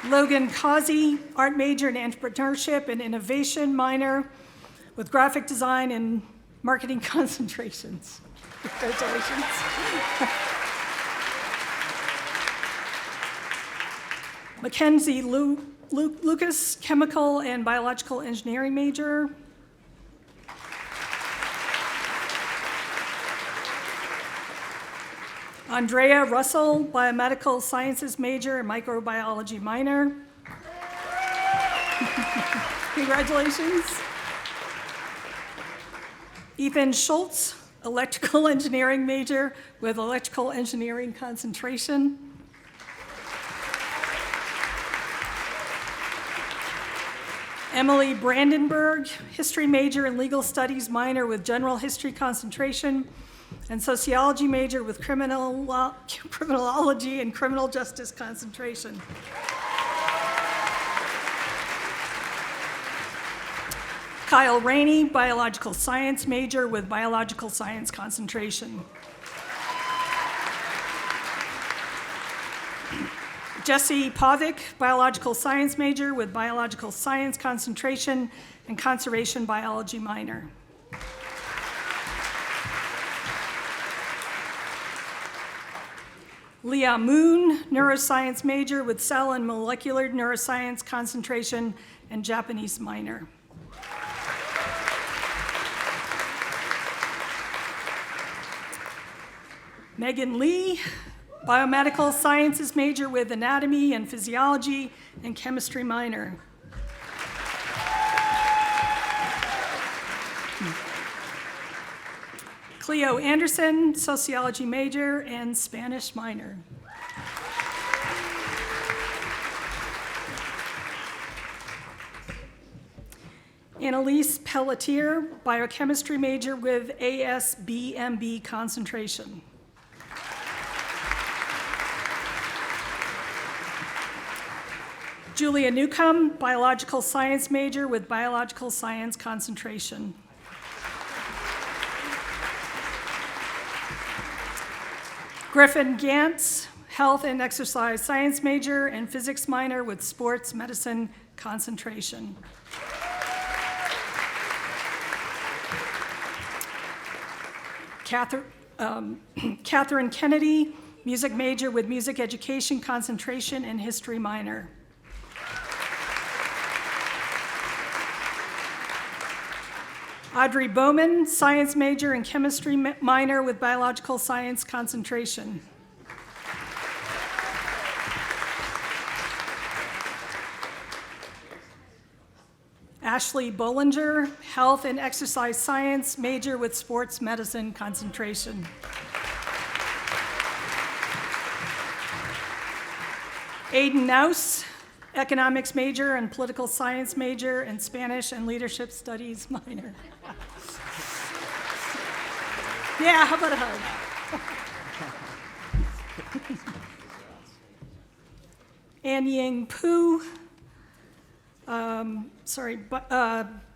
Logan Causey, art major in entrepreneurship and innovation minor with graphic design and marketing concentrations. Congratulations. Mackenzie Lucas, chemical and biological engineering major. Andrea Russell, biomedical sciences major and microbiology minor. Congratulations. Ethan Schultz, electrical engineering major with electrical engineering concentration. Emily Brandenburg, history major and legal studies minor with general history concentration, and sociology major with criminology and criminal justice concentration. Kyle Rainey, biological science major with biological science concentration. Jesse Pavic, biological science major with biological science concentration and conservation biology minor. Leah Moon, neuroscience major with cell and molecular neuroscience concentration and Japanese minor. Megan Lee, biomedical sciences major with anatomy and physiology and chemistry minor. Cleo Anderson, sociology major and Spanish minor. Annalise Pelletier, biochemistry major with ASBMB concentration. Julia Newcomb, biological science major with biological science concentration. Griffin Gantz, health and exercise science major and physics minor with sports medicine concentration. Catherine Kennedy, music major with music education concentration and history minor. Audrey Bowman, science major and chemistry minor with biological science concentration. Ashley Bollinger, health and exercise science major with sports medicine concentration. Aiden Naus, economics major and political science major and Spanish and leadership studies minor. Yeah, how about a hug? Ann Ying Pu,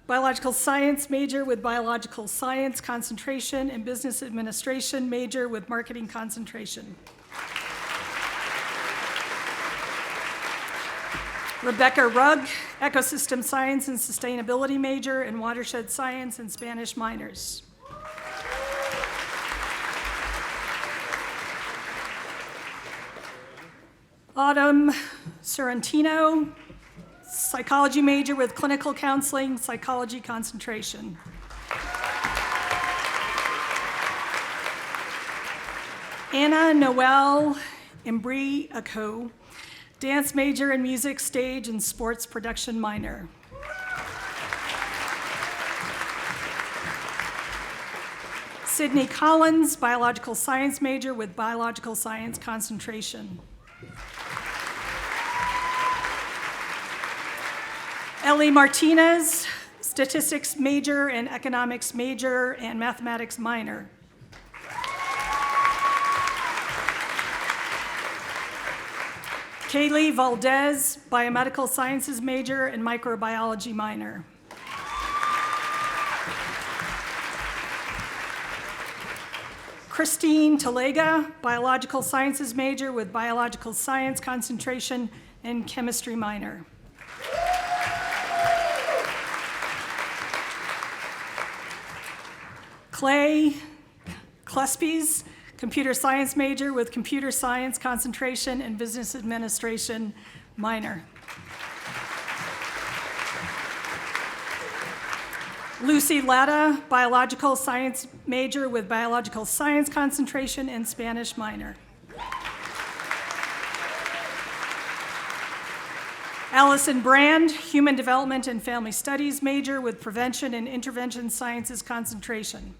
biological science major with biological science concentration and business administration major with marketing concentration. Rebecca Rugg, ecosystem science and sustainability major and watershed science and Spanish minors. Autumn Sorrentino, psychology major with clinical counseling, psychology concentration. Anna Noel Imbriaco, dance major in music, stage, and sports production minor. Sydney Collins, biological science major with biological science concentration. Ellie Martinez, statistics major and economics major and mathematics minor. Kaylee Valdez, biomedical sciences major and microbiology minor. Christine Talega, biological sciences major with biological science concentration and chemistry minor. Clay Klespies, computer science major with computer science concentration and business administration minor. Lucy Latta, biological science major with biological science concentration and Spanish minor. Allison Brand, human development and family studies major with prevention and intervention sciences concentration.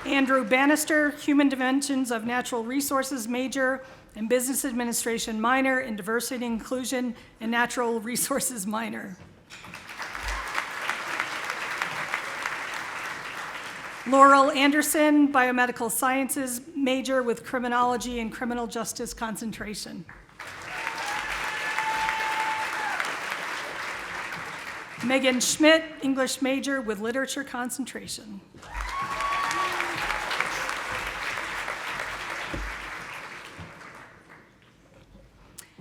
Andrew Bannister, human dimensions of natural resources major and business administration minor in diversity and inclusion and natural resources minor. Laurel Anderson, biomedical sciences major with criminology and criminal justice concentration. Megan Schmidt, English major with literature concentration.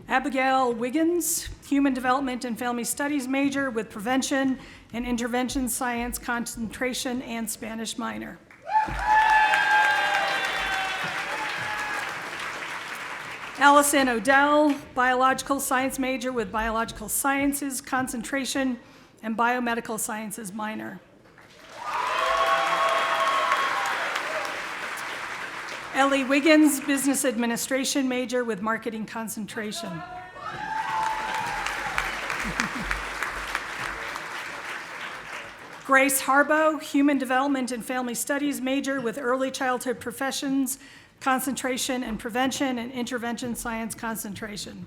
Abigail Wiggins, human development and family studies major with prevention and intervention science concentration and Spanish minor. Allison Odell, biological science major with biological sciences concentration and biomedical sciences minor. Ellie Wiggins, business administration major with marketing concentration. Grace Harbo, human development and family studies major with early childhood professions concentration and prevention and intervention science concentration.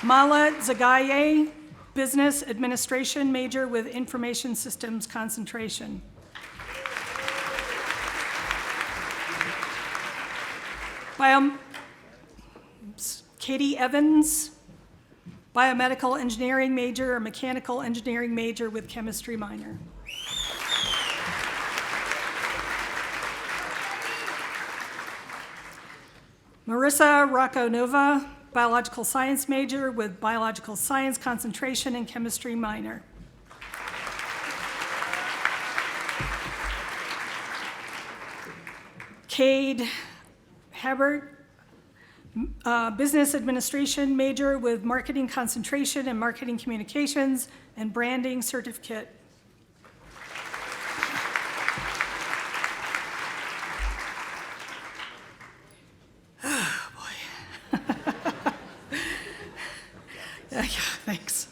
Mala Zagaye, business administration major with information systems concentration. Katie Evans, biomedical engineering major or mechanical engineering major with chemistry minor. Marissa Rocco-Nova, biological science major with biological science concentration and chemistry minor. Cade Habert, business administration major with marketing concentration and marketing communications and branding certificate. Oh, boy. Yeah, thanks.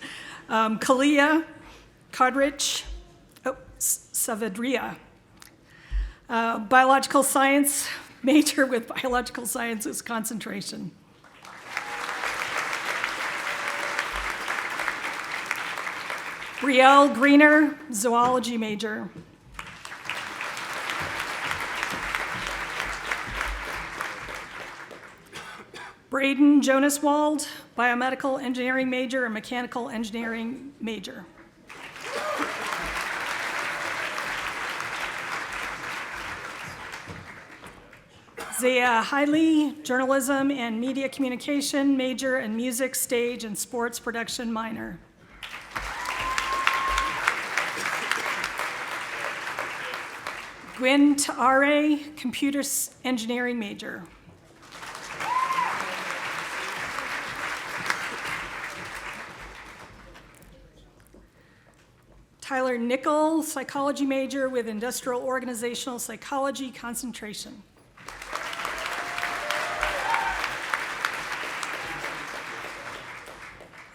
Kalia Kodrich, Savedria, biological science major with biological sciences concentration. Brielle Greener, zoology major. Braden Jonaswald, biomedical engineering major and mechanical engineering major. Zaya Hiley, journalism and media communication major and music, stage, and sports production minor. Gwen Taare, computer engineering major. Tyler Nickel, psychology major with industrial organizational psychology concentration.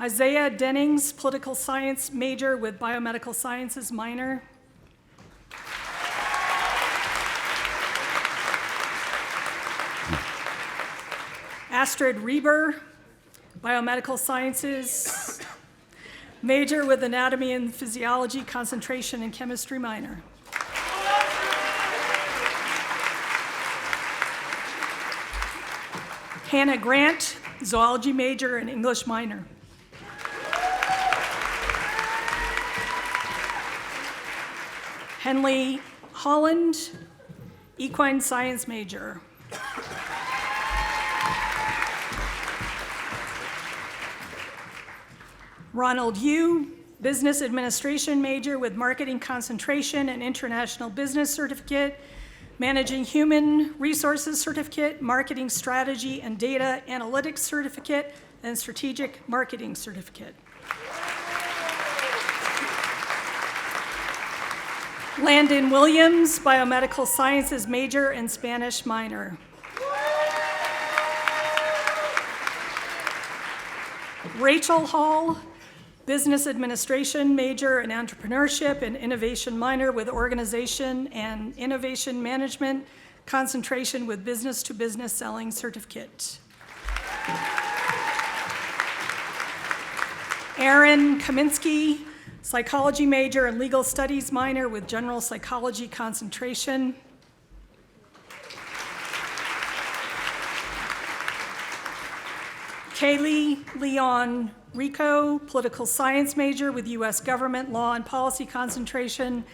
Isaiah Dennings, political science major with biomedical sciences minor. Astrid Reber, biomedical sciences major with anatomy and physiology concentration and chemistry minor. Hannah Grant, zoology major and English minor. Henley Holland, equine science major. Ronald Yu, business administration major with marketing concentration and international business certificate, Managing Human Resources Certificate, Marketing Strategy and Data Analytics Certificate, and Strategic Marketing Certificate. Landon Williams, Biomedical Sciences major and Spanish minor. Rachel Hall, Business Administration major and Entrepreneurship and Innovation minor with Organization and Innovation Management, concentration with Business to Business Selling certificate. Aaron Kaminsky, Psychology major and Legal Studies minor with General Psychology concentration. Kaylee Leon Rico, Political Science major with U.S. Government Law and Policy concentration,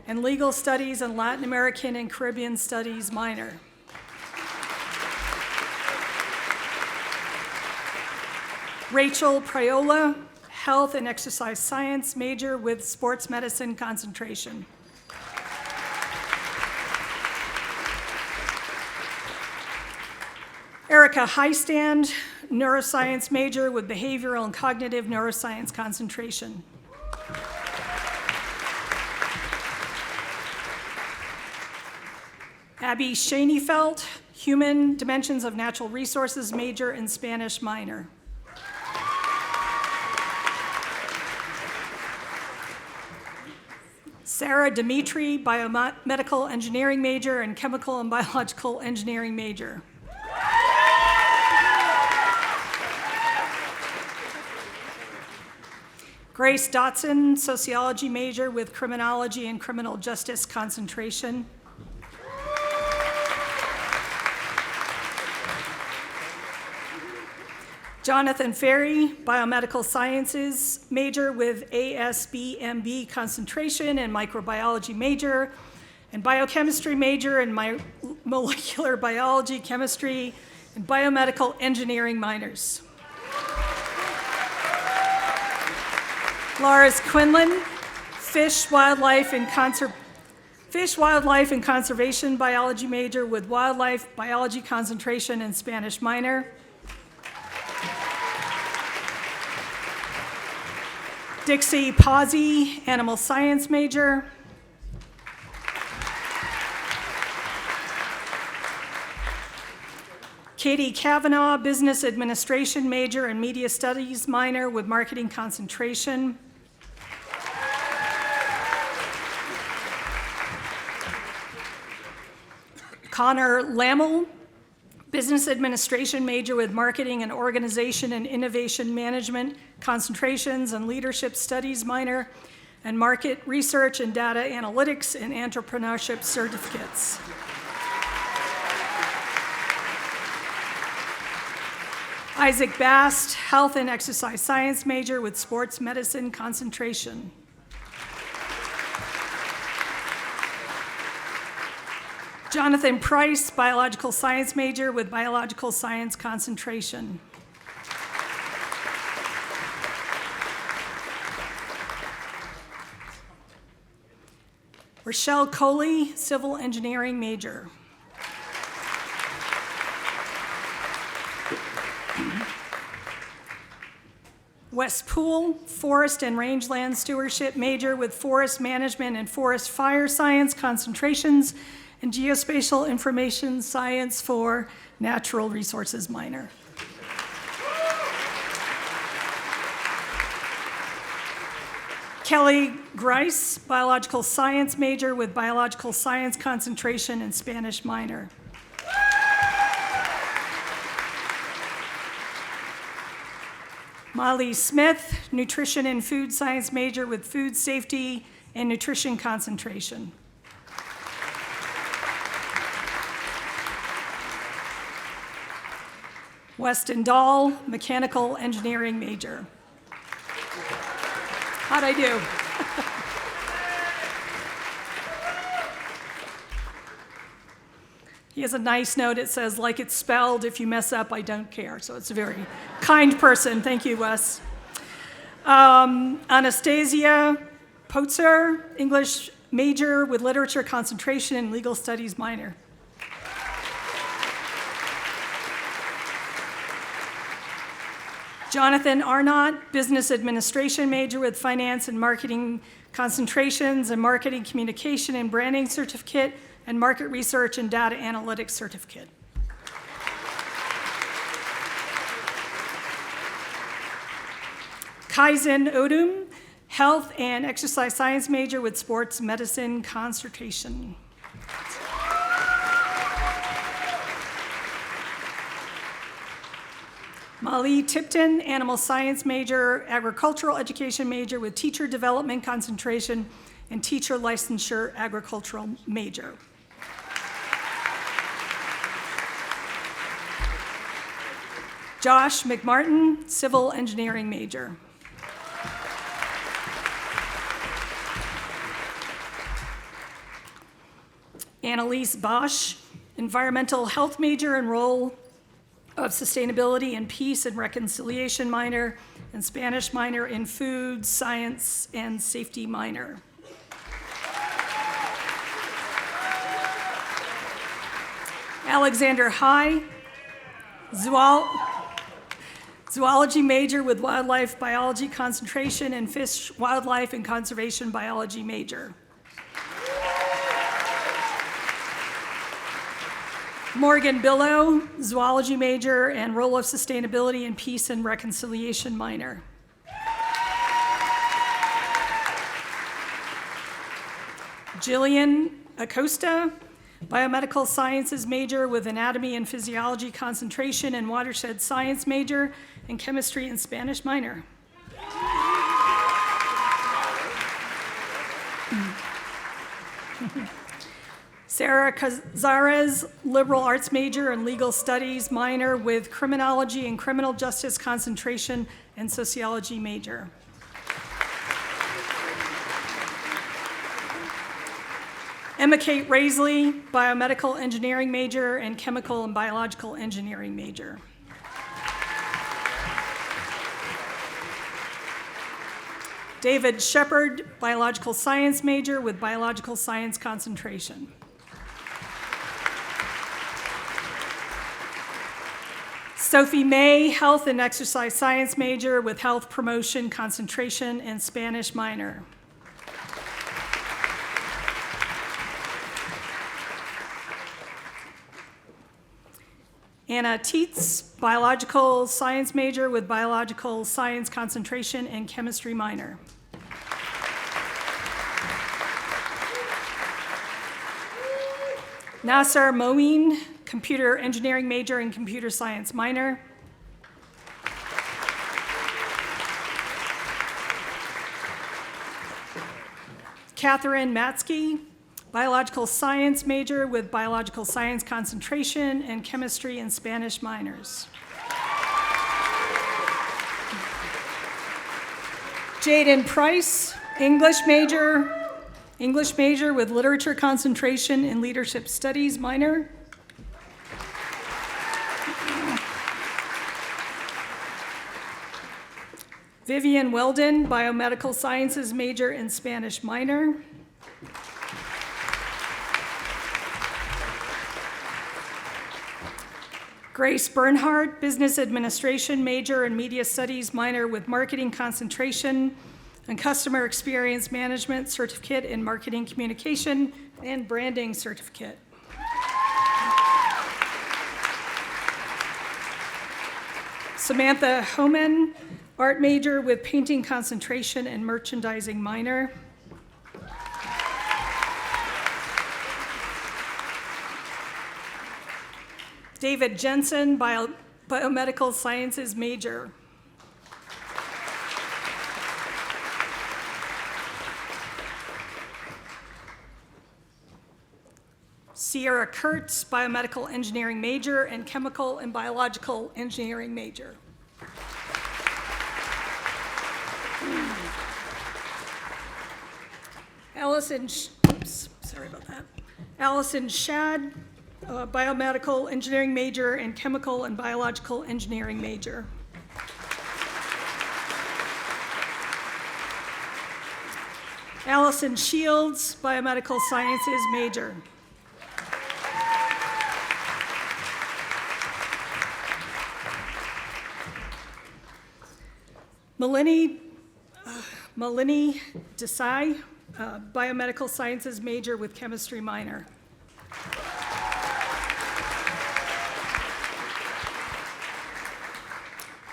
and Legal Studies and Latin American and Caribbean Studies minor. Rachel Priola, Health and Exercise Science major with Sports Medicine concentration. Erica Heistand, Neuroscience major with Behavioral and Cognitive Neuroscience concentration. Abby Schoenefeld, Human Dimensions of Natural Resources major and Spanish minor. Sarah Dimitri, Biomedical Engineering major and Chemical and Biological Engineering major. Grace Dotson, Sociology major with Criminology and Criminal Justice concentration. Jonathan Ferry, Biomedical Sciences major with ASBMB concentration and Microbiology major, and Biochemistry major and Molecular Biology, Chemistry, and Biomedical Engineering minors. Lars Quinlan, Fish, Wildlife, and Conservation Biology major with Wildlife Biology concentration and Spanish minor. Dixie Pazzi, Animal Science major. Katie Kavanaugh, Business Administration major and Media Studies minor with Marketing concentration. Connor Lammel, Business Administration major with Marketing and Organization and Innovation Management concentrations and Leadership Studies minor, and Market Research and Data Analytics and Entrepreneurship certificates. Isaac Bast, Health and Exercise Science major with Sports Medicine concentration. Jonathan Price, Biological Science major with Biological Science concentration. Rochelle Coley, Civil Engineering major. Wes Poole, Forest and Rangeland Stewardship major with Forest Management and Forest Fire Science concentrations, and Geospatial Information Science for Natural Resources minor. Kelly Grice, Biological Science major with Biological Science concentration and Spanish minor. Molly Smith, Nutrition and Food Science major with Food Safety and Nutrition concentration. Weston Dahl, Mechanical Engineering major. How'd I do? He has a nice note. It says, like it's spelled, if you mess up, I don't care. So it's a very kind person. Thank you, Wes. Anastasia Potzer, English major with literature concentration and legal studies minor. Jonathan Arnott, business administration major with finance and marketing concentrations and marketing communication and branding certificate and market research and data analytics certificate. Kaizen Odum, health and exercise science major with sports medicine concentration. Molly Tipton, animal science major, agricultural education major with teacher development concentration and teacher licensure agricultural major. Josh McMartin, civil engineering major. Annalise Bosch, environmental health major and role of sustainability and peace and reconciliation minor, and Spanish minor in food, science, and safety minor. Alexander High, zoology major with wildlife biology concentration and fish, wildlife, and conservation biology major. Morgan Billow, zoology major and role of sustainability and peace and reconciliation minor. Jillian Acosta, biomedical sciences major with anatomy and physiology concentration and watershed science major and chemistry and Spanish minor. Sarah Cazares, liberal arts major and legal studies minor with criminology and criminal justice concentration and sociology major. Emma Kate Raisley, biomedical engineering major and chemical and biological engineering major. David Shepard, biological science major with biological science concentration. Sophie May, health and exercise science major with health promotion concentration and Spanish minor. Anna Tietz, biological science major with biological science concentration and chemistry minor. Nasser Moeen, computer engineering major and computer science minor. Catherine Matsky, biological science major with biological science concentration and chemistry and Spanish minors. Jaden Price, English major with literature concentration and leadership studies minor. Vivian Weldon, biomedical sciences major and Spanish minor. Grace Bernhardt, business administration major and media studies minor with marketing concentration and customer experience management certificate in marketing communication and branding certificate. Samantha Homan, art major with painting concentration and merchandising minor. David Jensen, biomedical sciences major. Sierra Kurtz, biomedical engineering major and chemical and biological engineering major. Allison Shad, biomedical engineering major and chemical and biological engineering major. Allison Shields, Biomedical Sciences major. Malini Desai, Biomedical Sciences major with chemistry minor.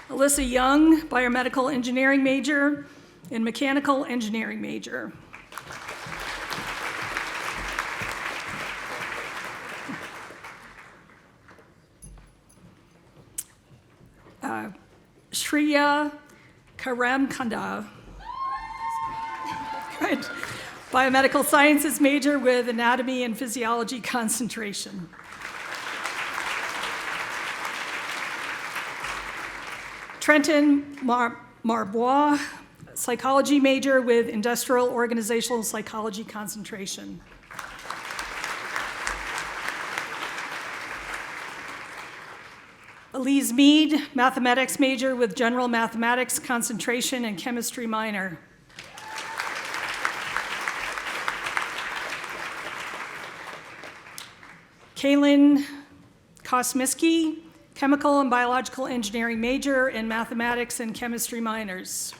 Alyssa Young, Biomedical Engineering major and Mechanical Engineering major. Shreya Karamkanda, good. Biomedical Sciences major with Anatomy and Physiology concentration. Trenton Marbois, Psychology major with Industrial Organizational Psychology concentration. Elise Mead, Mathematics major with General Mathematics concentration and Chemistry minor. Kaylin Kosmiski, Chemical and Biological Engineering major and Mathematics and Chemistry minors.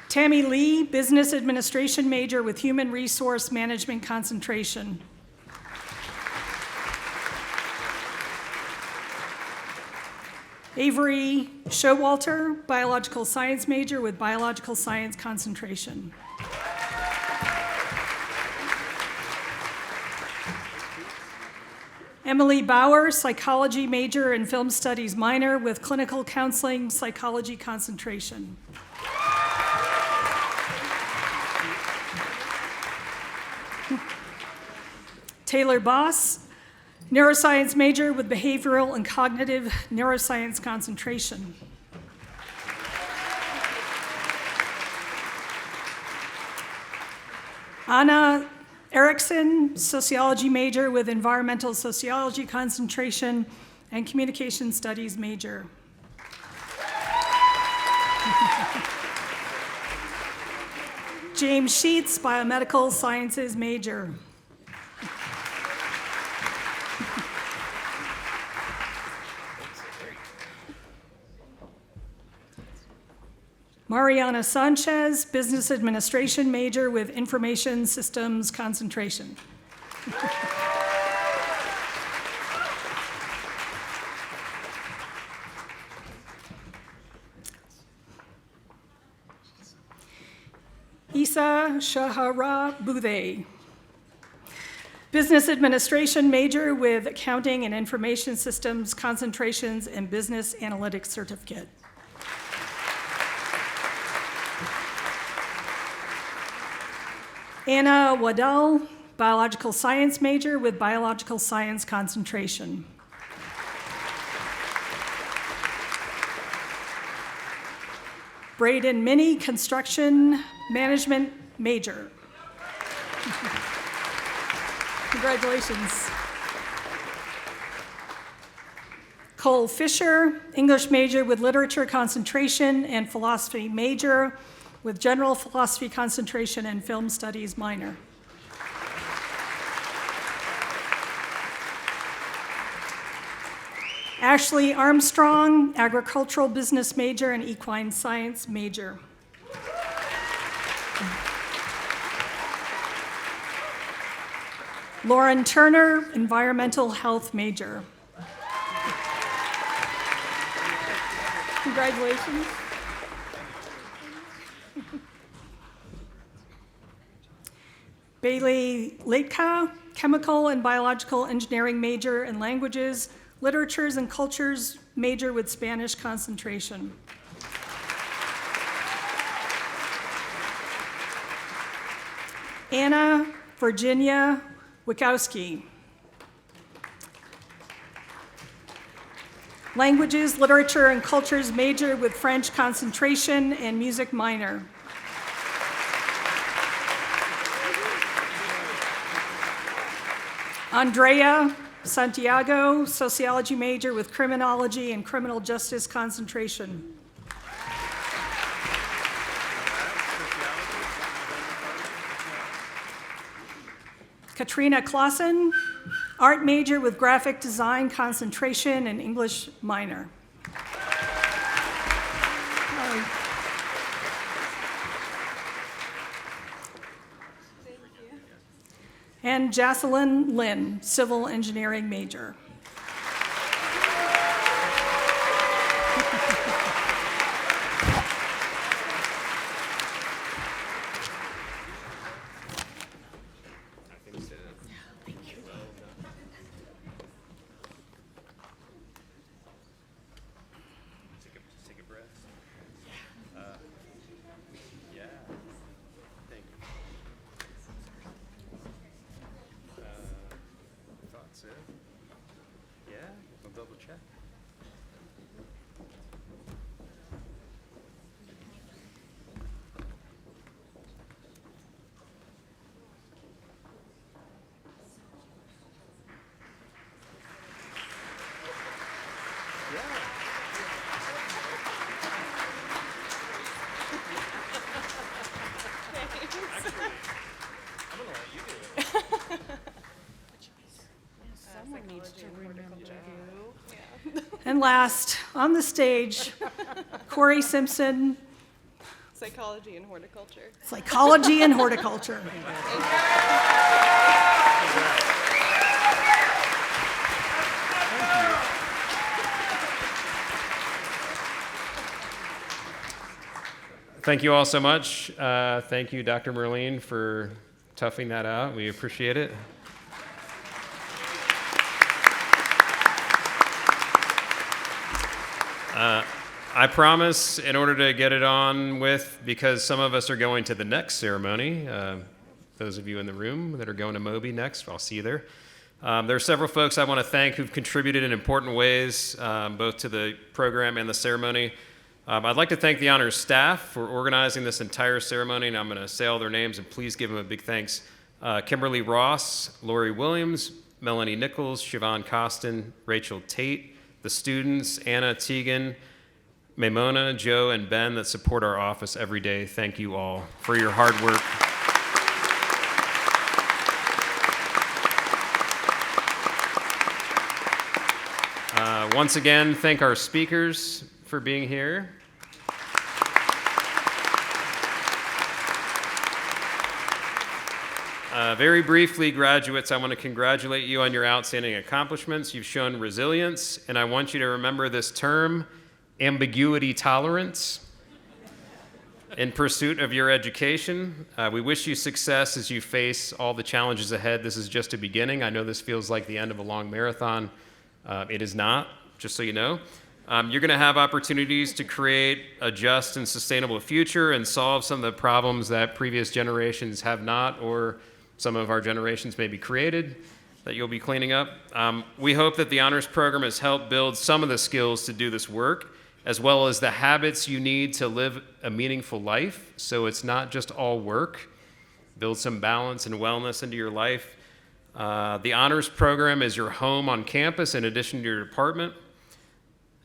Tammy Lee, Business Administration major with Human Resource Management concentration. Avery Showalter, Biological Science major with Biological Science concentration. Emily Bauer, Psychology major and Film Studies minor with Clinical Counseling Psychology concentration. Taylor Boss, Neuroscience major with Behavioral and Cognitive Neuroscience concentration. Anna Erickson, Sociology major with Environmental Sociology concentration and Communication Studies major. James Sheets, Biomedical Sciences major. Mariana Sanchez, Business Administration major with Information Systems concentration. Isa Shahara Boudet, Business Administration major with Accounting and Information Systems concentrations and Business Analytics certificate. Anna Waddell, Biological Science major with Biological Science concentration. Braden Minnie, Construction Management major. Congratulations. Cole Fisher, English major with Literature concentration and Philosophy major with General Philosophy concentration and Film Studies minor. Ashley Armstrong, Agricultural Business major and Equine Science major. Lauren Turner, Environmental Health major. Congratulations. Bailey Leitka, Chemical and Biological Engineering major and Languages, Literatures and Cultures major with Spanish concentration. Anna Virginia Wikowski, Languages, Literature and Cultures major with French concentration and Music minor. Andrea Santiago, Sociology major with Criminology and Criminal Justice concentration. Katrina Clausen, art major with graphic design concentration and English minor. And Jocelyn Lin, civil engineering major. And last, on the stage, Corey Simpson, Psychology and horticulture. psychology and horticulture. Thank you all so much. Thank you, Dr. Merline, for toughing that out. We appreciate it. I promise, in order to get it on with, because some of us are going to the next ceremony, those of you in the room that are going to Moby next, I'll see you there. There are several folks I want to thank who've contributed in important ways, both to the program and the ceremony. I'd like to thank the honors staff for organizing this entire ceremony, and I'm going to say all their names, and please give them a big thanks. Kimberly Ross, Lori Williams, Melanie Nichols, Siobhan Costin, Rachel Tate, the students, Anna Teagan, Maimona, Joe, and Ben that support our office every day. Thank you all for your hard work. Once again, thank our speakers for being here. Very briefly, graduates, I want to congratulate you on your outstanding accomplishments. You've shown resilience, and I want you to remember this term, ambiguity tolerance, in pursuit of your education. We wish you success as you face all the challenges ahead. This is just a beginning. I know this feels like the end of a long marathon. It is not, just so you know. You're going to have opportunities to create a just and sustainable future and solve some of the problems that previous generations have not, or some of our generations may be created that you'll be cleaning up. We hope that the honors program has helped build some of the skills to do this work, as well as the habits you need to live a meaningful life, so it's not just all work. Build some balance and wellness into your life. The honors program is your home on campus in addition to your department.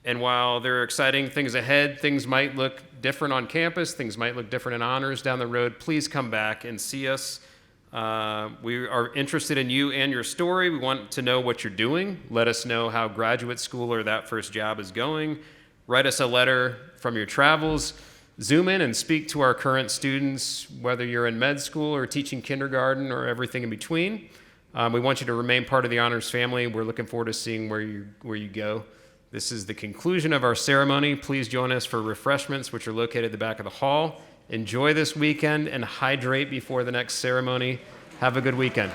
And while there are exciting things ahead, things might look different on campus, things might look different in honors down the road, please come back and see us. We are interested in you and your story. We want to know what you're doing. Let us know how graduate school or that first job is going. Write us a letter from your travels. Zoom in and speak to our current students, whether you're in med school or teaching kindergarten or everything in between. We want you to remain part of the honors family. We're looking forward to seeing where you go. This is the conclusion of our ceremony. Please join us for refreshments, which are located at the back of the hall. Enjoy this weekend and hydrate before the next ceremony. Have a good weekend.